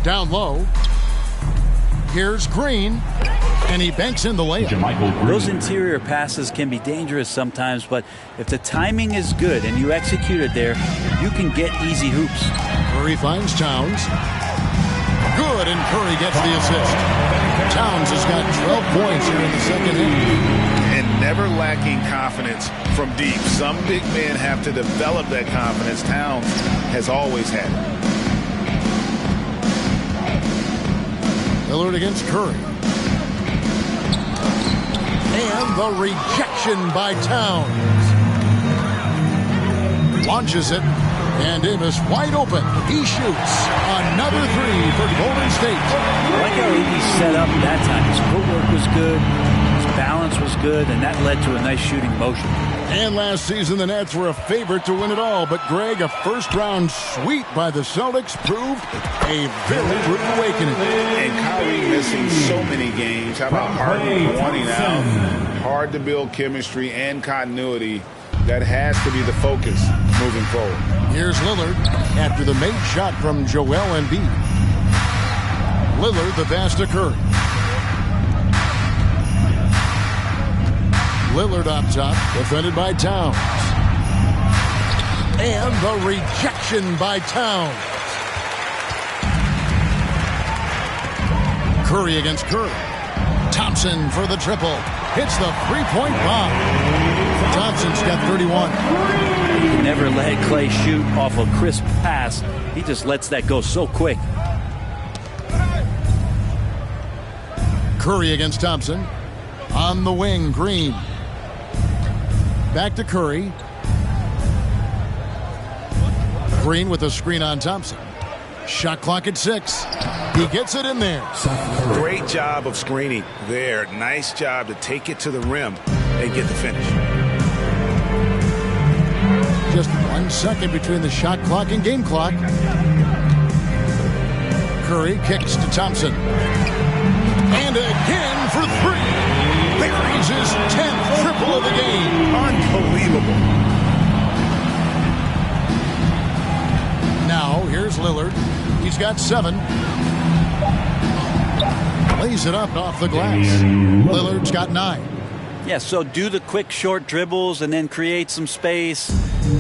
Down low. Here's Green. And he banks in the layup. Those interior passes can be dangerous sometimes, but if the timing is good and you execute it there, you can get easy hoops. Curry finds Towns. Good, and Curry gets the assist. Towns has got 12 points here in the second half. And never lacking confidence from deep. Some big men have to develop that confidence. Towns has always had it. Lillard against Curry. And the rejection by Towns. Launches it. And Davis wide open. He shoots another three for Golden State. I like how he set up that time. His footwork was good. His balance was good. And that led to a nice shooting motion. And last season, the Nets were a favorite to win it all. But, Greg, a first-round sweep by the Celtics proved a very rude awakening. And Kyrie missing so many games. How about Harden wanting out? Hard to build chemistry and continuity. That has to be the focus moving forward. Here's Lillard after the made shot from Joel Embiid. Lillard, the pass to Curry. Lillard up top, defended by Towns. And the rejection by Towns. Curry against Curry. Thompson for the triple. Hits the three-point bomb. Thompson's got 31. You can never let Klay shoot off a crisp pass. He just lets that go so quick. Curry against Thompson. On the wing, Green. Back to Curry. Green with a screen on Thompson. Shot clock at 6. He gets it in there. Great job of screening there. Nice job to take it to the rim and get the finish. Just 1 second between the shot clock and game clock. Curry kicks to Thompson. And again for 3. Buries his 10th triple of the game. Unbelievable. Now, here's Lillard. He's got 7. Lays it up off the glass. Lillard's got 9. Yeah, so do the quick short dribbles and then create some space.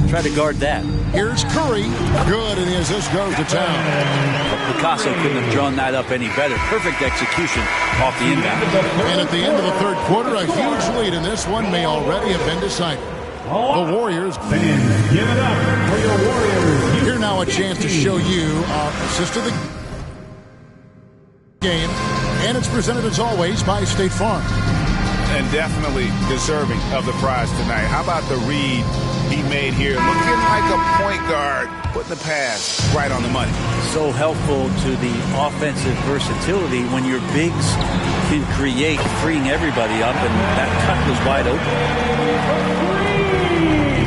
Try to guard that. Here's Curry. Good, and the assist goes to Town. Picasso couldn't have drawn that up any better. Perfect execution off the inbound. And at the end of the third quarter, a huge lead in this one may already have been decided. The Warriors. Fans, give it up for your Warriors. Here now a chance to show you our assist of the game. And it's presented as always by State Farm. And definitely deserving of the prize tonight. How about the read he made here? Looking like a point guard, putting the pass right on the money. So helpful to the offensive versatility when your bigs can create, freeing everybody up, and that cut was wide open.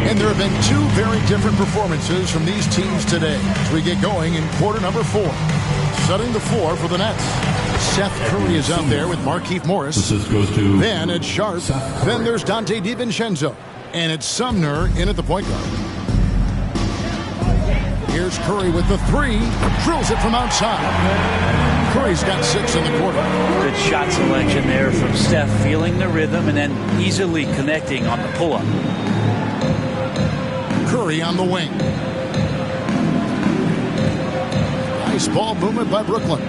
And there have been 2 very different performances from these teams today as we get going in quarter number 4. Setting the floor for the Nets. Seth Curry is out there with Markieff Morris. Then it's Sharp. Then there's Dante DiVincenzo. And it's Sumner in at the point guard. Here's Curry with the 3. Drills it from outside. Curry's got 6 in the quarter. Good shot selection there from Steph, feeling the rhythm and then easily connecting on the pull-up. Curry on the wing. Nice ball movement by Brooklyn.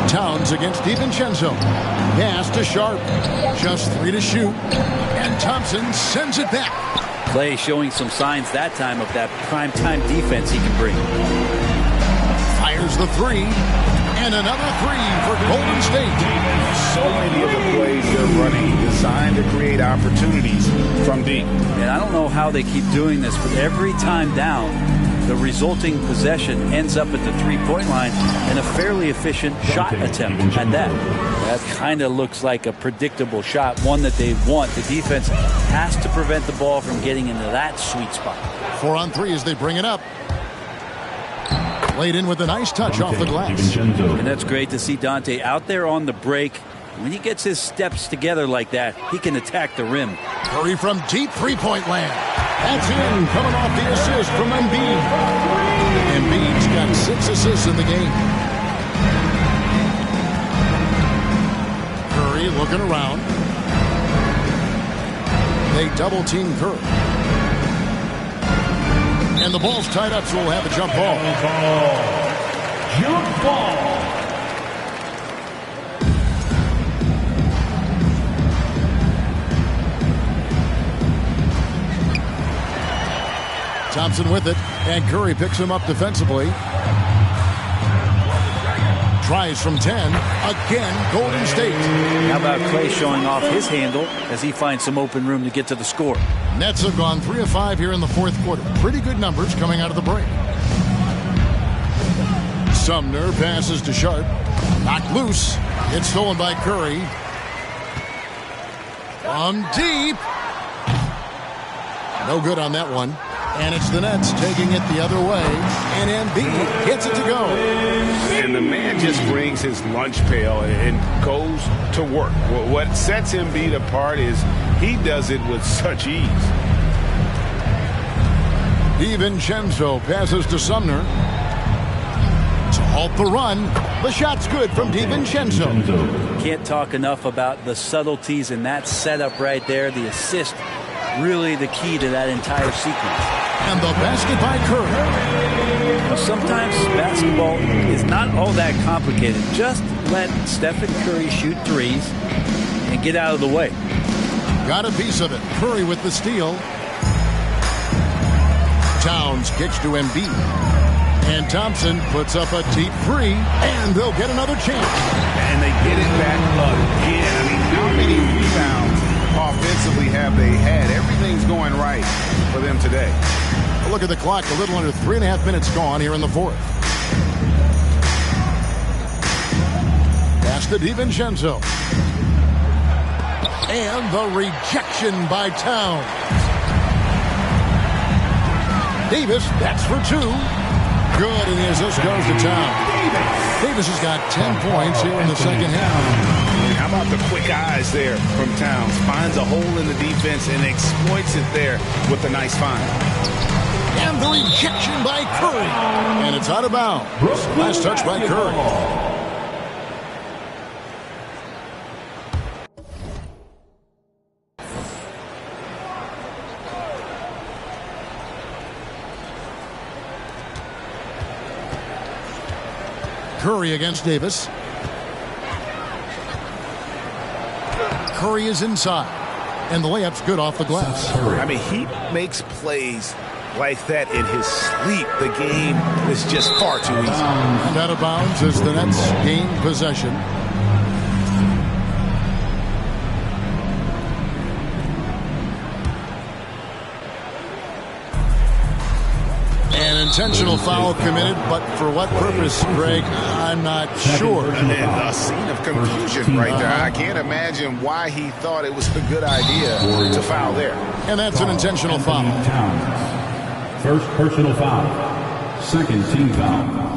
Towns against DiVincenzo. Pass to Sharp. Just 3 to shoot. And Thompson sends it back. Klay showing some signs that time of that prime-time defense he can bring. Fires the 3. And another 3 for Golden State. So many of the plays they're running designed to create opportunities from deep. And I don't know how they keep doing this, but every time down, the resulting possession ends up at the three-point line and a fairly efficient shot attempt at that. That kind of looks like a predictable shot, one that they want. The defense has to prevent the ball from getting into that sweet spot. 4 on 3 as they bring it up. Laid in with a nice touch off the glass. And that's great to see Dante out there on the break. When he gets his steps together like that, he can attack the rim. Curry from deep three-point land. That's in, coming off the assist from Embiid. Embiid's got 6 assists in the game. Curry looking around. They double team Curry. And the ball's tied up, so we'll have a jump ball. Jump ball. Thompson with it, and Curry picks him up defensively. Tries from 10. Again, Golden State. How about Clay showing off his handle as he finds some open room to get to the score? Nets have gone 3 of 5 here in the fourth quarter. Pretty good numbers coming out of the break. Sumner passes to Sharp. Knocked loose. It's stolen by Curry. From deep. No good on that one. And it's the Nets taking it the other way. And Embiid gets it to go. And the man just brings his lunch pail and goes to work. What sets Embiid apart is he does it with such ease. DiVincenzo passes to Sumner. To halt the run. The shot's good from DiVincenzo. Can't talk enough about the subtleties in that setup right there. The assist, really the key to that entire sequence. And the basket by Curry. Now, sometimes basketball is not all that complicated. Just let Stephen Curry shoot threes and get out of the way. Got a piece of it. Curry with the steal. Towns kicks to Embiid. And Thompson puts up a deep three, and they'll get another chance. And they get it back again. I mean, how many rebounds offensively have they had? Everything's going right for them today. Look at the clock. A little under 3.5 minutes gone here in the fourth. Pass to DiVincenzo. And the rejection by Towns. Davis, that's for 2. Good, and the assist goes to Towns. Davis has got 10 points here in the second half. How about the quick eyes there from Towns? Finds a hole in the defense and exploits it there with a nice find. And the rejection by Curry. And it's out of bounds. Last touch by Curry. Curry against Davis. Curry is inside. And the layup's good off the glass. I mean, he makes plays like that in his sleep. The game is just far too easy. And out of bounds as the Nets gain possession. An intentional foul committed, but for what purpose, Greg, I'm not sure. A scene of confusion right there. I can't imagine why he thought it was a good idea to foul there. And that's an intentional foul. First personal foul. Second team foul.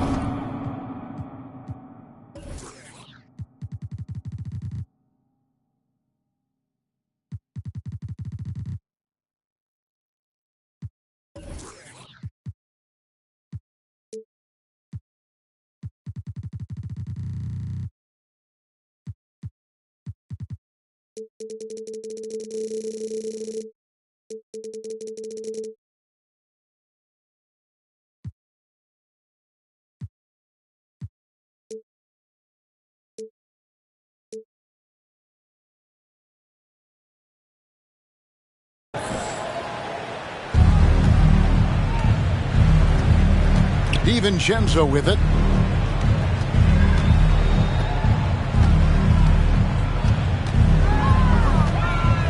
DiVincenzo with it.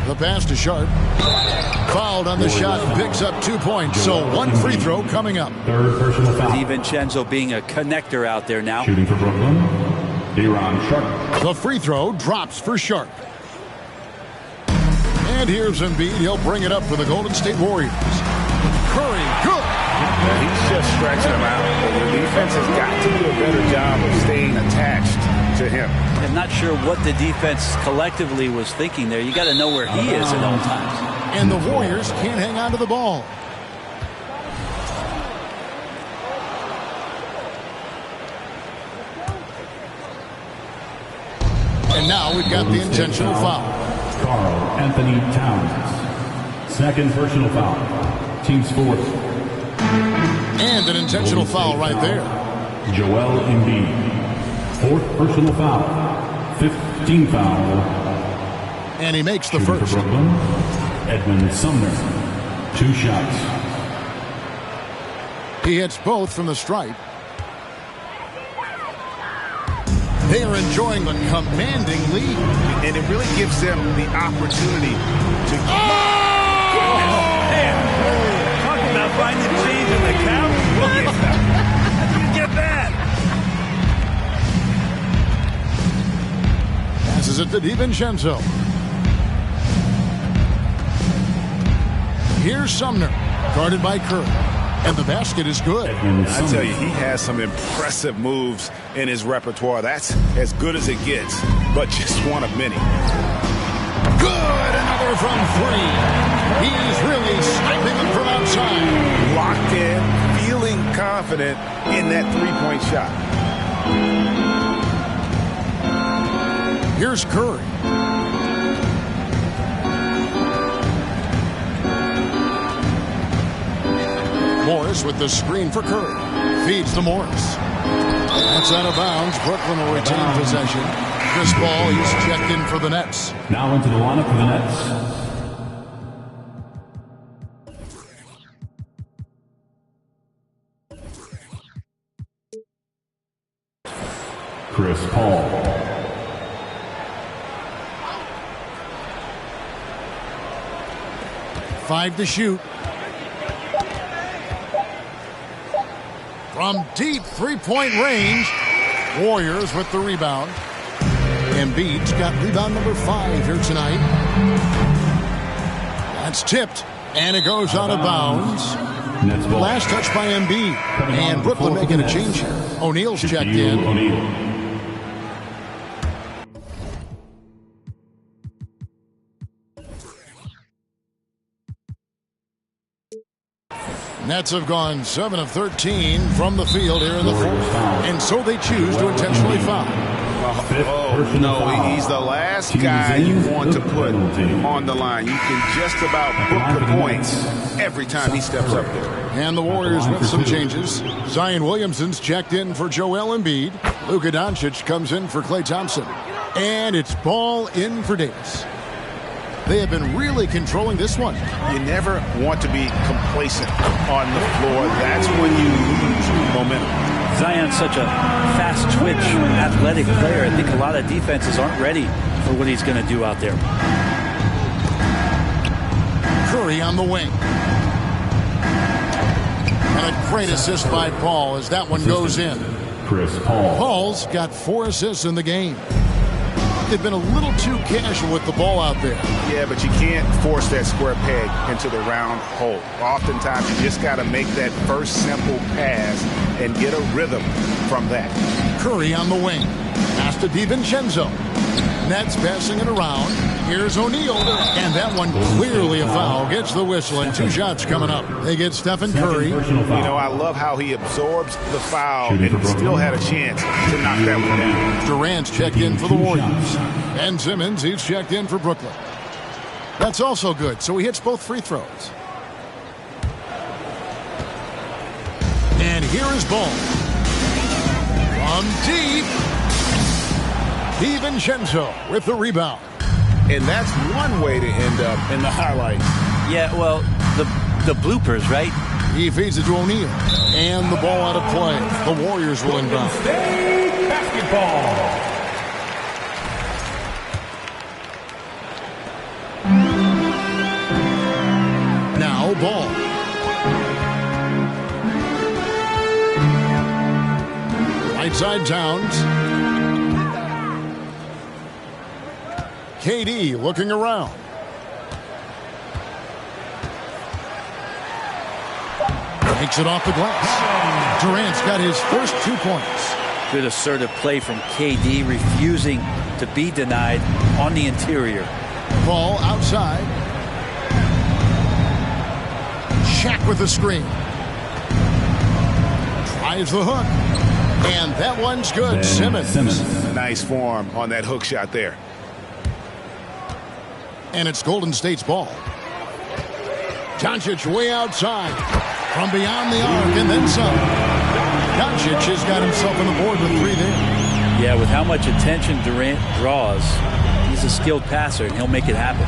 The pass to Sharp. Fouled on the shot, picks up 2 points. So 1 free throw coming up. Third personal foul. DiVincenzo being a connector out there now. Shooting for Brooklyn, Sharp. The free throw drops for Sharp. And here's Embiid. He'll bring it up for the Golden State Warriors. Curry, good. He's just stretching him out. The defense has got to do a better job of staying attached to him. I'm not sure what the defense collectively was thinking there. You got to know where he is at all times. And the Warriors can't hang on to the ball. And now we've got the intentional foul. Carl Anthony Towns. Second personal foul. Team's fourth. And an intentional foul right there. Joel Embiid. Fourth personal foul. 15 foul. And he makes the Shooting first. for Brooklyn, Edmund Sumner. 2 shots. He hits both from the stripe. They are enjoying the commanding lead. And it really gives them the opportunity to... Talking about finding change in the couch. How do you get that? Passes it to DiVincenzo. Here's Sumner, guarded by Curry. And the basket is good. I tell you, he has some impressive moves in his repertoire. That's as good as it gets, but just one of many. Good, another from 3. He's really sniping them from outside. Locked in, feeling confident in that three-point shot. Here's Curry. Morris with the screen for Curry. Feeds to Morris. That's out of bounds. Brooklyn will retain possession. Chris Paul, he's checked in for the Nets. Now into the lineup for the Nets. Chris Paul. Five to shoot. From deep three-point range. Warriors with the rebound. Embiid's got rebound number 5 here tonight. That's tipped. And it goes out of bounds. Last touch by Embiid. And Brooklyn making a change here. O'Neal's checked in. Nets have gone 7 of 13 from the field here in the fourth. And so they choose to intentionally foul. Oh, no, he's the last guy you want to put on the line. You can just about book the points every time he steps up there. And the Warriors with some changes. Zion Williamson's checked in for Joel Embiid. Luka Doncic comes in for Klay Thompson. And it's ball in for Davis. They have been really controlling this one. You never want to be complacent on the floor. That's when you lose momentum. Zion's such a fast-twitch, athletic player. I think a lot of defenses aren't ready for what he's going to do out there. Curry on the wing. And a great assist by Paul as that one goes in. Chris Paul. Paul's got 4 assists in the game. They've been a little too casual with the ball out there. Yeah, but you can't force that square peg into the round hole. Oftentimes, you just got to make that first simple pass and get a rhythm from that. Curry on the wing. Pass to DiVincenzo. Nets passing it around. Here's O'Neal. And that one clearly a foul. Gets the whistle and 2 shots coming up. They get Stephen Curry. You know, I love how he absorbs the foul and still had a chance to knock that one down. Durant's checked in for the Warriors. And Simmons, he's checked in for Brooklyn. That's also good. So he hits both free throws. And here is Ball. From deep. DiVincenzo with the rebound. And that's one way to end up in the highlights. Yeah, well, the bloopers, right? He feeds it to O'Neal. And the ball out of play. The Warriors will inbound. State basketball. Now Ball. Right side Towns. KD looking around. Takes it off the glass. Durant's got his first 2 points. Good assertive play from KD, refusing to be denied on the interior. Ball outside. Shaq with the screen. Tries the hook. And that one's good. Simmons. Nice form on that hook shot there. And it's Golden State's ball. Doncic way outside. From beyond the arc and then some. Doncic has got himself on the board with 3 there. Yeah, with how much attention Durant draws, he's a skilled passer, and he'll make it happen.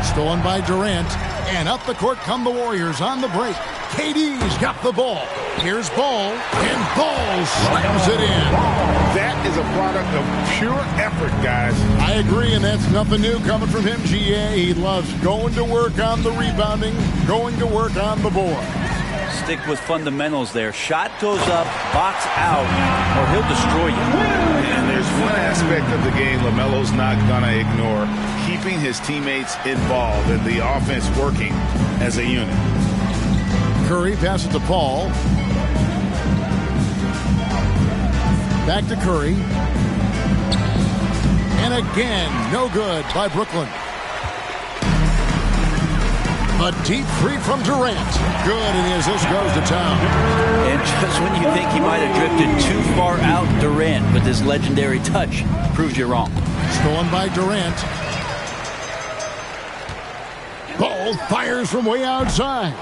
Stolen by Durant. And up the court come the Warriors on the break. KD's got the ball. Here's Ball. And Ball slams it in. That is a product of pure effort, guys. I agree, and that's nothing new coming from him, GA. He loves going to work on the rebounding, going to work on the board. Stick with fundamentals there. Shot goes up, box out, or he'll destroy you. And there's one aspect of the game LaMelo's not going to ignore, keeping his teammates involved and the offense working as a unit. Curry passes to Paul. Back to Curry. And again, no good by Brooklyn. A deep 3 from Durant. Good, and as this goes to town. And just when you think he might have drifted too far out, Durant, with his legendary touch, proves you wrong. Stolen by Durant. Ball fires from way outside.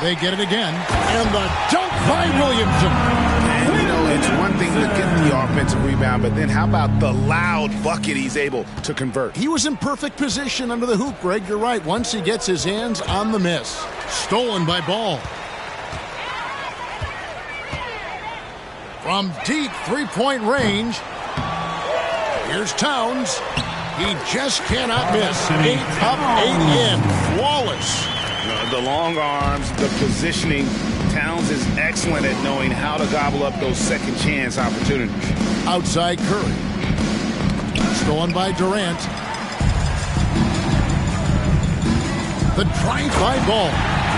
They get it again. And the dunk by Williamson. And, you know, it's one thing to get the offensive rebound, but then how about the loud bucket he's able to convert? He was in perfect position under the hoop, Greg. You're right. Once he gets his hands on the miss. Stolen by Ball. From deep 3-point range. Here's Towns. He just cannot miss. 8 up, 8 in. Flawless. The long arms, the positioning. Towns is excellent at knowing how to gobble up those second chance opportunities. Outside Curry. Stolen by Durant. The drive by Ball.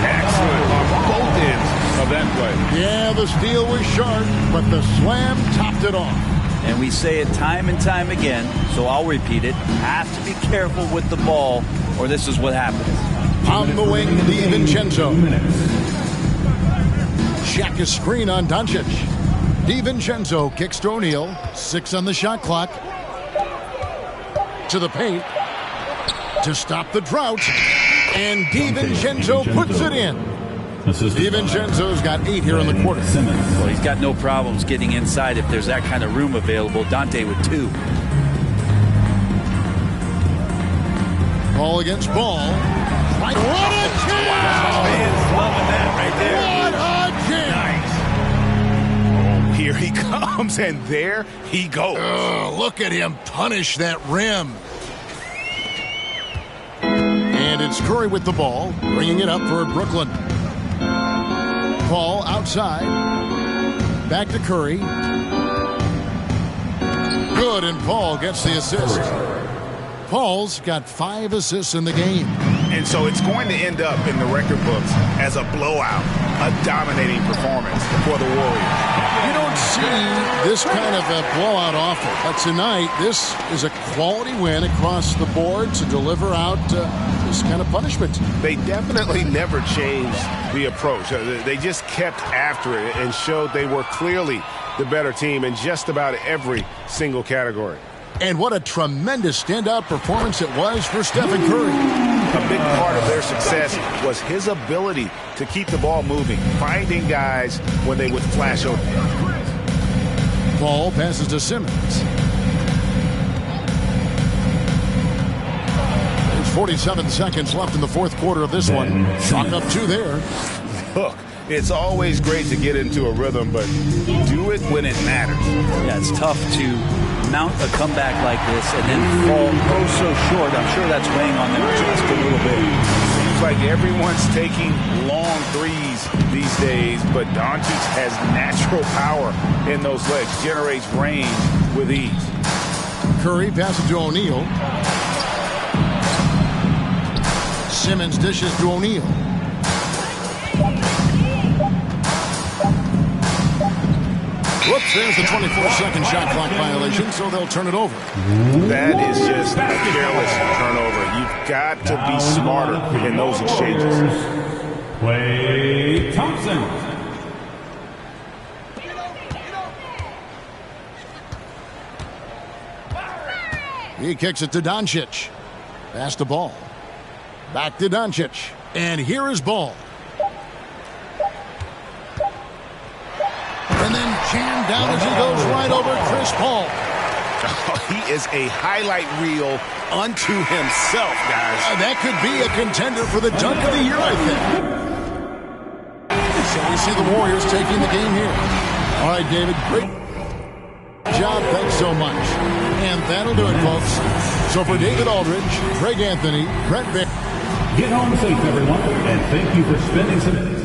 Excellent on both ends of that play. Yeah, the steal was sharp, but the slam topped it off. And we say it time and time again, so I'll repeat it. Have to be careful with the ball, or this is what happens. On the wing, DiVincenzo. Shaq screen on Doncic. DiVincenzo kicks to O'Neal. 6 on the shot clock. To the paint. To stop the drought. And DiVincenzo puts it in. DiVincenzo's got 8 here in the quarter. Well, he's got no problems getting inside if there's that kind of room available. Dante with 2. Ball against Ball. What a jam! Fans loving that right there. What a jam! Oh, here he comes, and there he goes. Look at him punish that rim. And it's Curry with the ball, bringing it up for Brooklyn. Ball outside. Back to Curry. Good, and Paul gets the assist. Paul's got 5 assists in the game. And so it's going to end up in the record books as a blowout, a dominating performance for the Warriors. You don't see this kind of a blowout often, but tonight this is a quality win across the board to deliver out this kind of punishment. They definitely never changed the approach. They just kept after it and showed they were clearly the better team in just about every single category. And what a tremendous standout performance it was for Stephen Curry. A big part of their success was his ability to keep the ball moving, finding guys when they would flash open. Ball passes to Simmons. There's 47 seconds left in the fourth quarter of this one. Chalk up 2 there. Look, it's always great to get into a rhythm, but do it when it matters. Yeah, it's tough to mount a comeback like this and then fall so short. I'm sure that's weighing on them just a little bit. Seems like everyone's taking long threes these days, but Doncic has natural power in those legs, generates range with ease. Curry passes to O'Neal. Simmons dishes to O'Neal. Whoops, there's the 24-second shot clock violation, so they'll turn it over. That is just a careless turnover. You've got to be smarter in those exchanges. Klay Thompson. He kicks it to Doncic. Pass the ball. Back to Doncic. And here is ball. And then jammed down as he goes right over Chris Paul. Oh, he is a highlight reel unto himself, guys. That could be a contender for the dunk of the year, I think. So we see the Warriors taking the game here. All right, David, great job. Thanks so much. And that'll do it, folks. So for David Aldridge, Greg Anthony, Brett Baer. Get home safe, everyone, and thank you for spending some minutes.